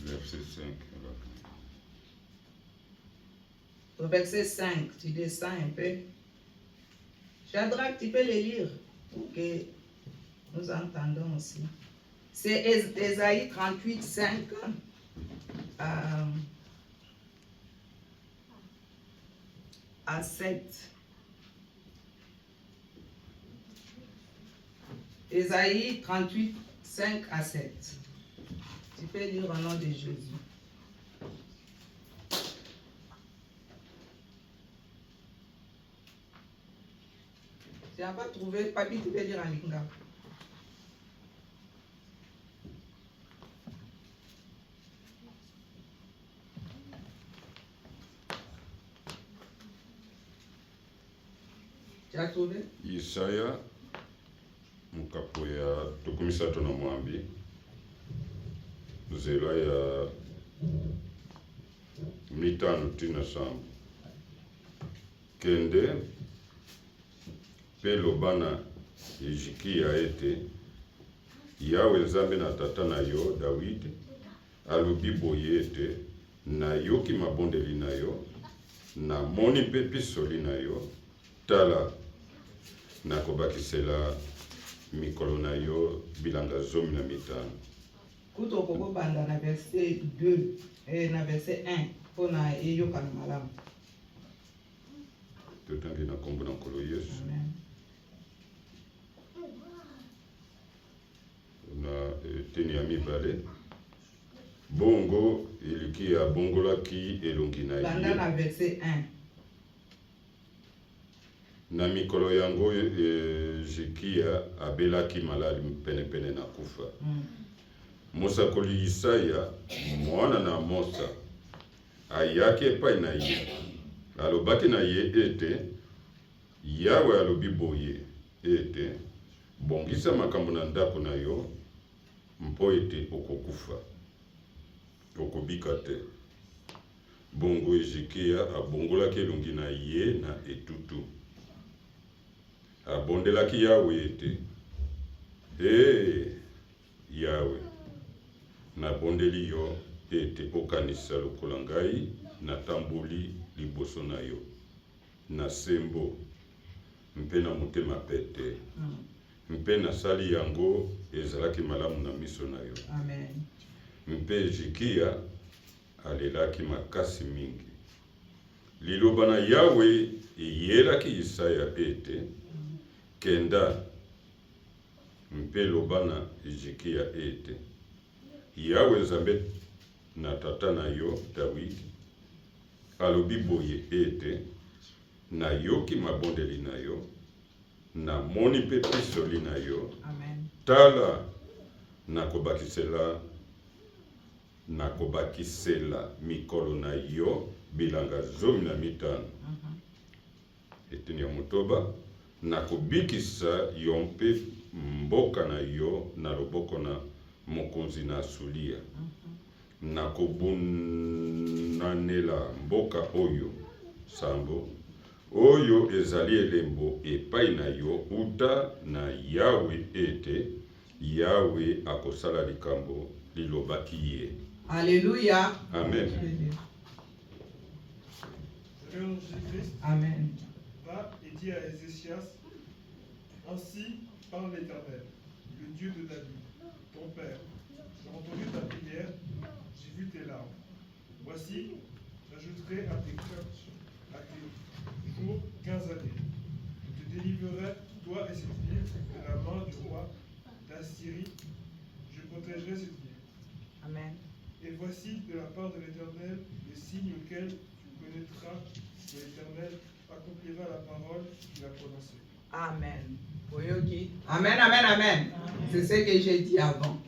Verset 5. Au verset 5, tu descends un peu. Shadrach, tu peux le lire pour que nous entendons aussi. C'est Ésaïe 38, 5 à 7. Ésaïe 38, 5 à 7. Tu peux lire au nom de Jésus. Tu n'as pas trouvé, papi, tu peux lire en lingala. Tu as trouvé? Isaya mukapo ya tukumisato na mwambi nzela ya mitano tina sambu kende pe lobana Ezekia ete Yawe Nzambe na tata na yo Dawidi alobi boye ete nayoki mabondeli na yo namoni mpe pisoli na yo tala nakobakisela mikolo na yo bilanga 15. Kuto koko banda na verset 2 na verset 1 pona eyoka na malamu. Totangi na kombo na nkolo Yesu. Amen. Na teni ya mibale bongo eliki ya bongolaki elongi na ye. Banda na verset 1. Na mikolo yango Ezekia abelaki maladi pene na kufa. Mosakoli Isaya mwana na Mosa ayaki epai na ye alobaki na ye ete Yawe alobi boye ete bongisa makambo na ndako na yo mpo ete okokufa okobika te. Bongo Ezekia abongolaki elongi na ye na etutu abondelaki Yawe ete Yawe nabondeli yo ete okanisa lokola ngai natamboli liboso na yo na sembo mpe na motema pete mpe nasali yango ezalaki malamu na miso na yo. Amen. Mpe Ezekia alelaki makasi mingi. Liloba na Yawe eyelaki Isaya ete kenda mpe loba na Ezekia ete Yawe Nzambe na tata na yo Dawidi alobi boye ete nayoki mabondeli na yo namoni mpe pisoli na yo. Amen. Tala nakobakisela mikolo na yo bilanga 15. Eteni ya motoba nakobikisa yo mpe mboka na yo na loboko na mokonzi na Asulia. Nakobunanela mboka oyo sambo oyo ezali elembo epai na yo uta na Yawe ete Yawe akosala likambo lilobaki ye. Alléluia. Amen. Seigneur Jésus-Christ, Amen. va et dis à Ézéchias, ainsi parle l'Éternel, le Dieu de David, ton père. J'ai entendu ta prière, j'ai vu tes larmes. Voici, j'ajouterai à tes jours 15 années. Je te délivrerai, toi et cette ville, de la main du roi d'Assyrie. Je protégerai cette ville. Amen. Et voici de la part de l'Éternel le signe auquel tu connaîtras que l'Éternel accomplira la parole qu'il a prononcée. Amen. Voyez-vous? Amen, amen, amen. C'est ce que j'ai dit avant.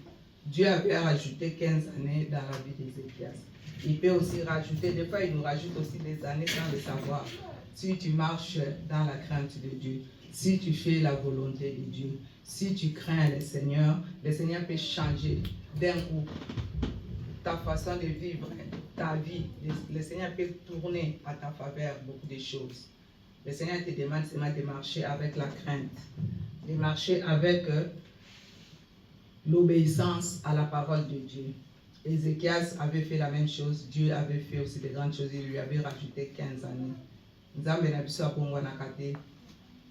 Dieu avait rajouté 15 années dans la vie d'Ézéchias. Il peut aussi rajouter, des fois il nous rajoute aussi des années sans le savoir. Si tu marches dans la crainte de Dieu, si tu fais la volonté de Dieu, si tu crains le Seigneur peut changer d'un coup ta façon de vivre, ta vie. Le Seigneur peut tourner à ta faveur beaucoup de choses. Le Seigneur te demande seulement de marcher avec la crainte, de marcher avec l'obéissance à la parole de Dieu. Ézéchias avait fait la même chose, Dieu avait fait aussi de grandes choses, il lui avait rajouté 15 années. Nzambe na biso akongwa na kate.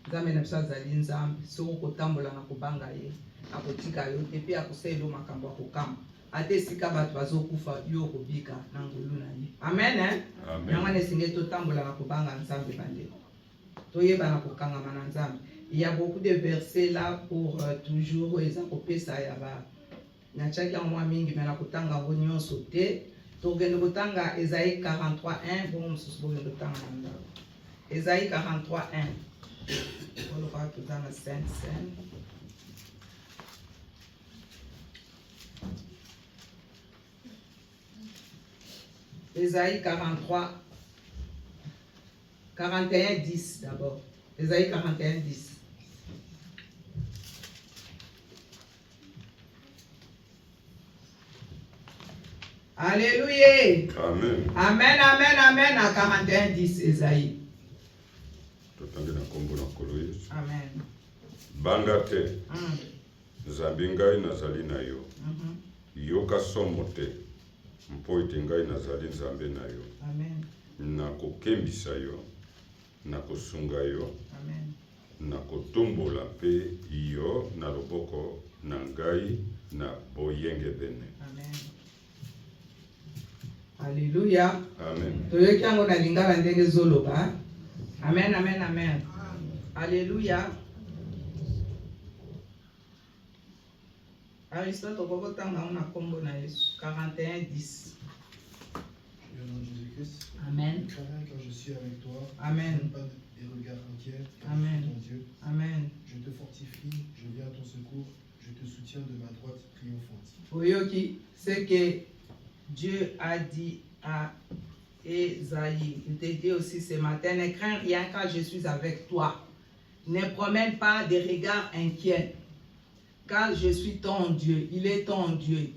Nzambe na biso azali nzambe, soko kotambola na kobanga ye, akotika yo te pe akosala makambo akokamba. Ate esika bato bazokufa yo kobika na ngolu na ye. Amen, hein? Amen. Yango nesinge totambola na kobanga nzambe bandeko. Toyeba na kokangama na nzambe. Il y a beaucoup de versets là pour toujours eza kopesa ya ba na chaki ya mwa mingi mena kotanga ngo nyonso te. Togende kotanga Esaïe 43:1 bon mususu bogende kotanga na ndako. Esaïe 43:1. On va tout dans la Sainte Seine. Esaïe 41:10 d'abord. Esaïe 41:10. Alléluia. Amen. Amen, amen, amen. À 41:10 Esaïe. Totangi na kombo na kolo Yesu. Amen. Banga te. Nzambe ngai nazali na yo. Yoka somo te. Mpo ete ngai nazali nzambe na yo. Amen. Nakokembisa yo. Nakosunga yo. Amen. Nakotombola mpe yo na loboko na ngai na boyenge bene. Amen. Alléluia. Amen. Toyoki yango na lingala ndenge zoloba. Amen, amen, amen. Alléluia. Aristote okokotanga na kombo na Yesu 41:10. Au nom de Jésus-Christ. Amen. Crains car je suis avec toi. Amen. Pas des regards inquiets. Car Amen. je suis ton Dieu. Amen. Je te fortifie, je viens à ton secours, je te soutiens de ma droite triomphante. Oyoki, c'est que Dieu a dit à Esaïe, il te dit aussi ce matin, ne crains rien car je suis avec toi. Ne promène pas des regards inquiets, car je suis ton Dieu, il est ton Dieu.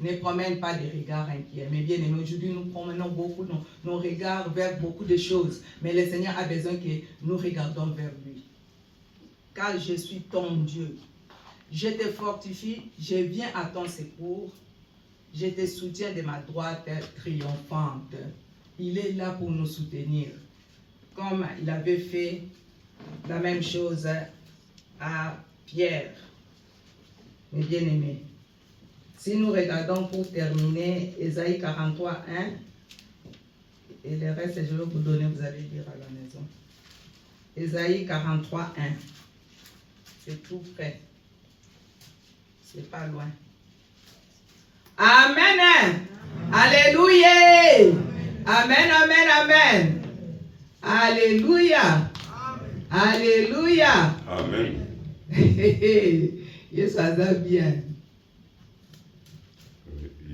Ne promène pas des regards inquiets. Mais bien aimé, aujourd'hui nous promenons beaucoup nos regards vers beaucoup de choses. Mais le Seigneur a besoin que nous regardons vers lui. Car je suis ton Dieu. Je te fortifie, je viens à ton secours. Je te soutiens de ma droite triomphante. Il est là pour nous soutenir. Comme il avait fait la même chose à Pierre. Mes bien-aimés. Si nous regardons pour terminer Esaïe 43:1, et le reste je vais vous donner, vous allez lire à la maison. Esaïe 43:1. C'est tout près. C'est pas loin. Amen. Alléluia. Amen, amen, amen. Alléluia. Alléluia. Amen. Yesu aza bien.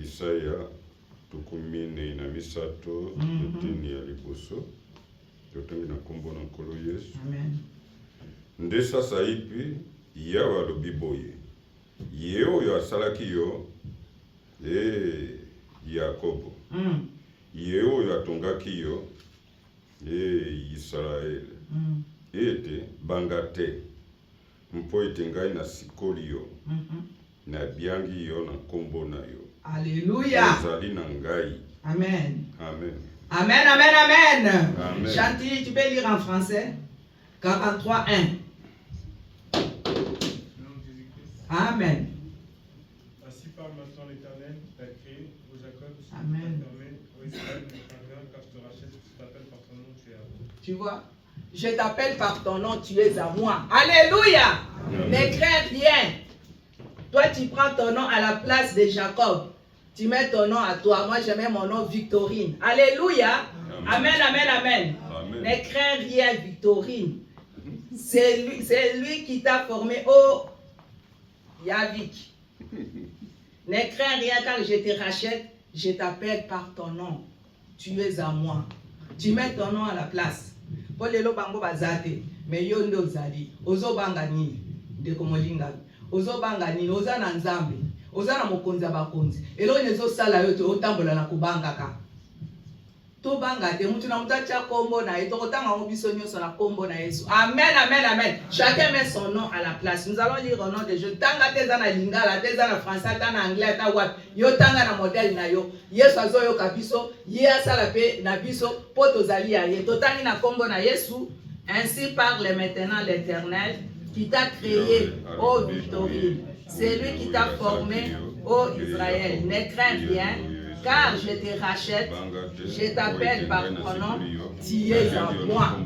Isaya tukumine na misato etini ya liboso. Totangi na kombo na nkolo Yesu. Amen. Nde sasa ipi yawe alobi boye. Ye oyo asalaki yo Yakobo. Ye oyo atongaki yo Israel. Ete banga te. Mpo ete ngai na sikoli yo. Na biangi yo na kombo na yo. Alléluia. Ozali na ngai. Amen. Amen. Amen, amen, amen. Amen. Chantilly, tu peux lire en français 43:1. Au nom de Jésus-Christ. Amen. Ainsi parle ma maintenant l'Éternel t'a créé, ô Jacob, tu Amen. t'as fermé, ô Israël, ne crains rien, car je te rachète, je t'appelle par ton nom, tu es à moi. Tu vois? Je t'appelle par ton nom, tu es à moi. Alléluia! Ne crains rien. Toi, tu prends ton nom à la place de Jacob. Tu mets ton nom à toi. Moi, je mets mon nom Victorine. Alléluia! Amen, amen, amen. Amen. Ne crains rien, Victorine. C'est lui qui t'a formé. Oh, Yavik. Ne crains rien car je te rachète. Je t'appelle par ton nom. Tu es à moi. Tu mets ton nom à la place. Pour les bango bazate, mais yo ndo zali. Ozo banga nini? Ndeko molinga. Ozo banga nini? Oza na nzambe. Oza na mokonzi bakonzi. Elo nezo sala yo te otambola na kubanga ka. To banga te mutu na mutu atia kombo na ye. Tokotanga mo biso nyonso na kombo na Yesu. Amen, amen, amen. Chacun met son nom à la place. Nous allons lire au nom de Jésus. Tanga te za na lingala, te za na français, ta na anglais, ta wat. Yo tanga na modèle na yo. Yesu azo yo kabiso, ye asala pe na biso poto zali ya ye. Totangi na kombo na Yesu. Ainsi parle maintenant l'Éternel qui t'a créé, ô Victorine. C'est lui qui t'a formé, ô Israël. Ne crains rien, car je te rachète, je t'appelle par ton nom, tu es à moi.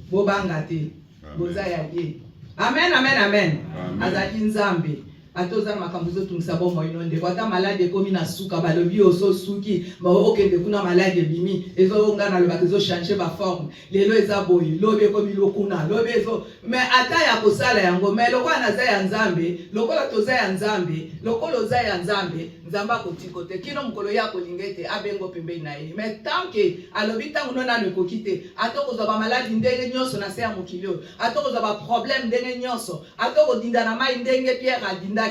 Bobangate, bozayage. Amen, amen, amen. Azali nzambe. Atoza makambuzo tumisabo moinonde. Wata malade komi na suka balobi oso suki. Ba okende kuna malade bimi. Ezo ngana lo bakezo changer ba forme. Lelo eza boyi. Lobe komi lokuna. Lobe ezo. Mais ata ya kosala yango. Mais lokwa na za ya nzambe. Lokola toza ya nzambe. Lokolo za ya nzambe. Nzamba kotikote. Kino mukolo ya kolingete. Abengo pembe na ye. Mais tant que alobi tangu nona ne kokite. Atoko za ba malade ndenge nyonso na se ya mokilio. Atoko za ba problème ndenge nyonso. Atoko dinda na mai ndenge Pierre adinda.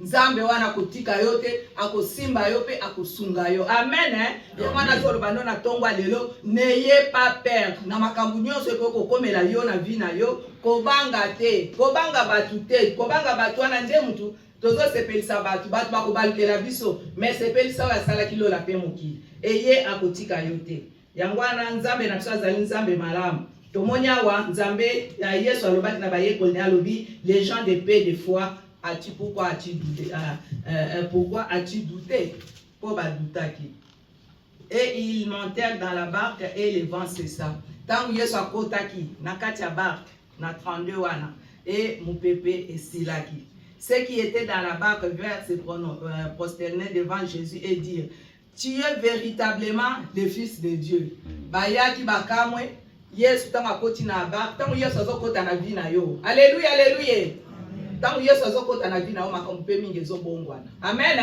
Nzambe wana kotika yote akosimba yo pe akosunga yo. Amen. Yo wana zolo bando na tongwa lelo n'ayez pas peur. Na makambu nyonso ko kokomela yo na vie na yo kobanga te. Kobanga batu te. Kobanga batu wana nde mutu tozo sepelisa batu bakobalukela biso mais sepelisa ya sala kilo la pe mokili. Eye akotika yote. Yango wana Nzambe na biso azali Nzambe malamu. Tomonya wa Nzambe ya Yesu alobaki na bayekoli na alobi les gens de paix de foi. Pourquoi as-tu douté? Pourquoi as-tu douté? Et ils montèrent dans la barque et le vent cessa. Tant Yesu akotaki na kati ya barque na 32 wana et Moupepe et Silaki. Ceux qui étaient dans la barque vinrent se prosterner devant Jésus et dire: Tu es véritablement le Fils de Dieu. Bayaki bakamwe Yesu tanga koti na barque. Tant Yesu azokota na vie na yo. Alléluia, alléluia. Tant Yesu azokota na vie na yo makambo pe mingi ezobongwana. Amen.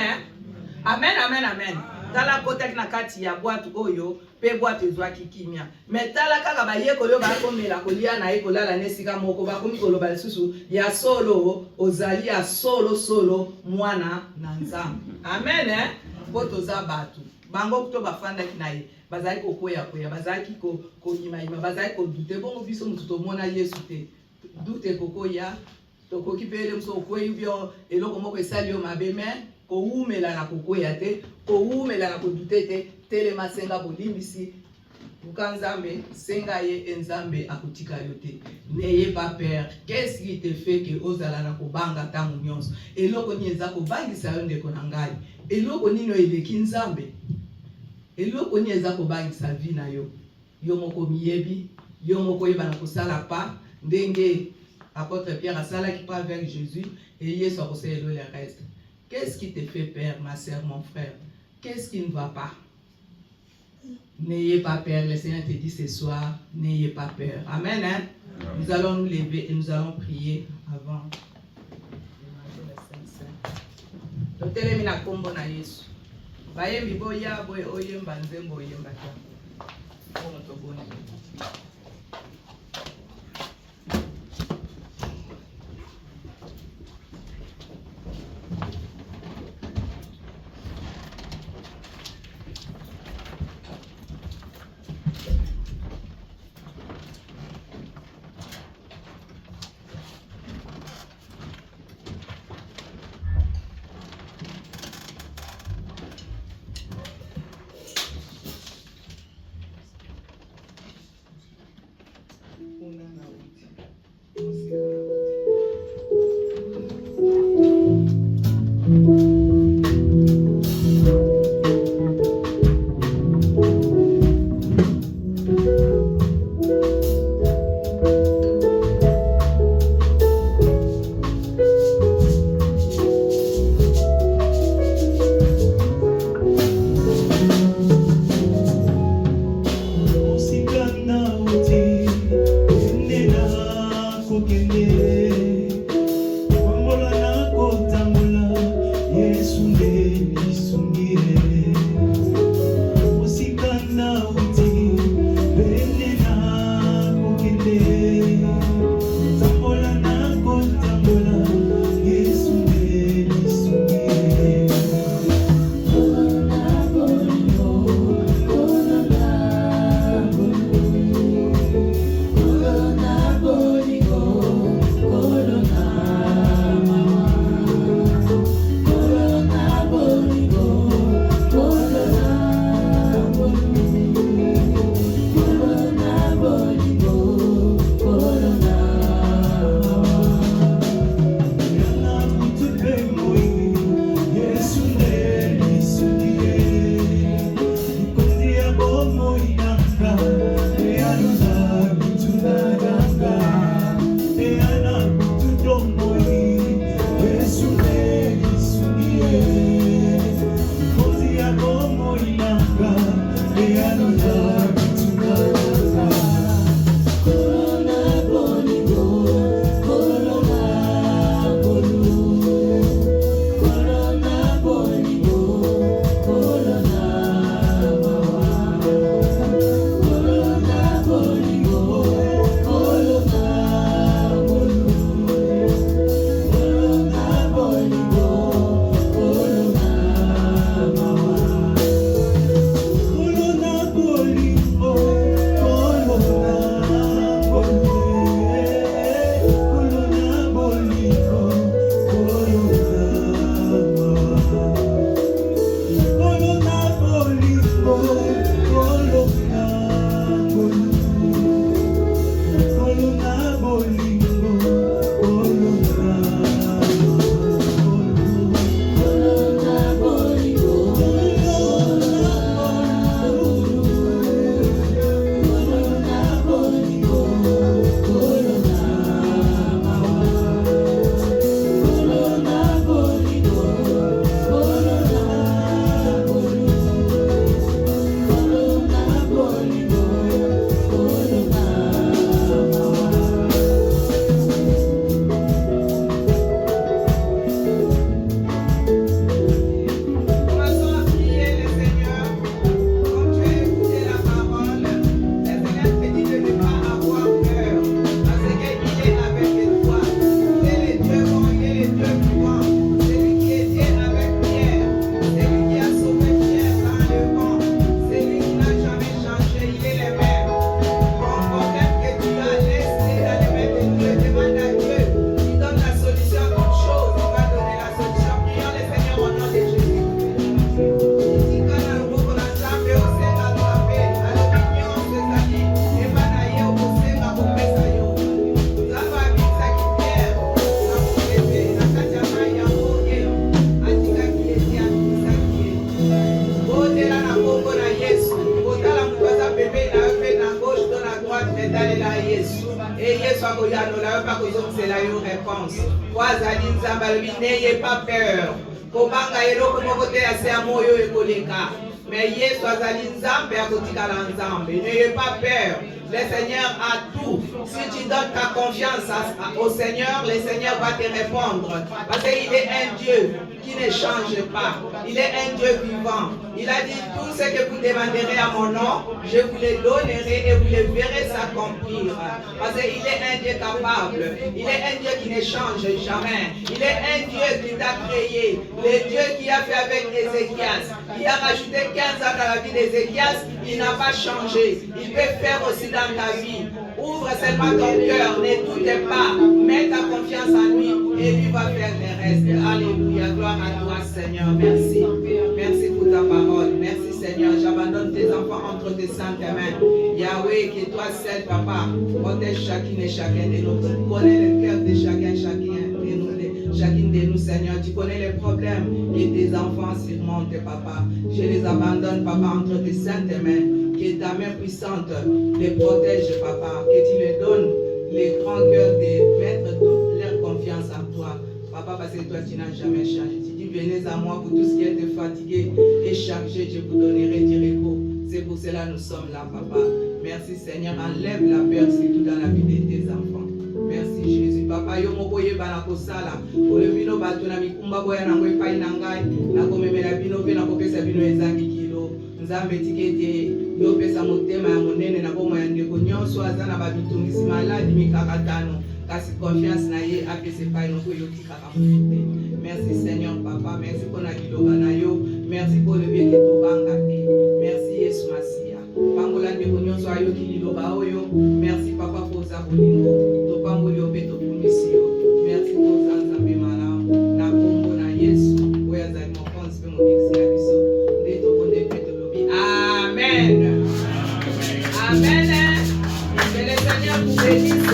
Amen, amen, amen. Tala kotaki na kati ya bwatu oyo pe bwatu ezwaki kimia. Mais tala kaka bayekolo bakomela kolia na ye kolala nesika moko bakomi koloba lisusu ya solo ozali ya solo mwana na Nzambe. Amen. Poto za batu bango kuto bafandaki na ye bazali kokoya bazali koyima bazali kodute bongo biso mutu tomona Yesu te dute kokoya tokoki pele muso koyi bio eloko moko esali yo mabe mais koumela na kokoya te koumela na kodute te telema senga bolimbisi buka Nzambe senga ye Nzambe akotika yo te. N'ayez pas peur. Qu'est-ce qui te fait que ozala na kobanga tangu nyonso eloko ni eza kobangisa yo ndeko na ngai eloko nino eleki Nzambe eloko ni eza kobangisa vie na yo yo moko miyebi yo moko yeba na kosala pa ndenge apôtre Pierre asala qui part vers Jésus et Yesu akosela le reste. Qu'est-ce qui te fait peur, ma sœur, mon frère? Qu'est-ce qui ne va pas? N'ayez pas peur. Le Seigneur te dit ce soir, n'ayez pas peur. Amen. Hein? Nous allons nous lever et nous allons prier avant de manger le Saint-Saint. Totelemi na kombo na Yesu. Bayembi boya boye oyemba nzembo oyemba ta. Komo tobone. c'est la réponse. N'ayez pas peur. Mais n'ayez pas peur. Le Seigneur a tout. Si tu donnes ta confiance au Seigneur, le Seigneur va te répondre. Parce qu'il est un Dieu qui ne change pas. Il est un Dieu vivant. Il a dit tout ce que vous demanderez à mon nom, je vous le donnerai et vous le verrez s'accomplir. Parce qu'il est un Dieu capable. Il est un Dieu qui ne change jamais. Il est un Dieu qui t'a créé. Le Dieu qui a fait avec Ézéchias, qui a rajouté 15 ans dans la vie d'Ézéchias, il n'a pas changé. Il peut faire aussi dans ta vie. Ouvre seulement ton cœur, ne doute pas, mets ta confiance en lui et lui va faire le reste. Alléluia, gloire à toi Seigneur, merci. Merci pour ta parole, merci Seigneur, j'abandonne tes enfants entre tes saintes mains. Yahweh, que toi seul Papa, protège chacune et chacun de nous. Tu connais le cœur de chacune de nous Seigneur, tu connais les problèmes et tes enfants surmontent Papa. Je les abandonne Papa entre tes saintes mains. Que ta main puissante les protège, Papa. Que tu les donnes les grands cœurs de mettre toute leur confiance en toi. Papa, parce que toi, tu n'as jamais changé. Tu dis, venez à moi pour tout ce qui est fatigué et chargé, je vous donnerai du repos. C'est pour cela que nous sommes là, Papa. Merci, Seigneur. Enlève la peur, surtout dans la vie de tes enfants. Merci, Jésus. Papa, yo moko yeba na kosala. Ole bino bato na mikumba boya na ngwe pai na ngai. Na komemela bino pe na kopesa bino ezangi kilo. Nzambe tikete yo pesa motema ya monene na bomo ya ndeko nyonso aza na babitungisi maladi mikakatano. Kasi confiance na ye apese pai no koyo tikaka mofute. Merci Seigneur Papa, merci pour la liloba na yo. Merci pour le bien que tu banga te. Merci Yesu Masia. Pambola ndeko nyonso ayo liloba oyo. Merci Papa pour sa bolingo. To pamboli obeto punisio. Merci pour sa nzambe malamu. Na kombo na Yesu. Oya za mokonzi pe mobiksi na biso. Ndeto bonde peto lobi. Amen. Amen. Que le Seigneur vous bénisse.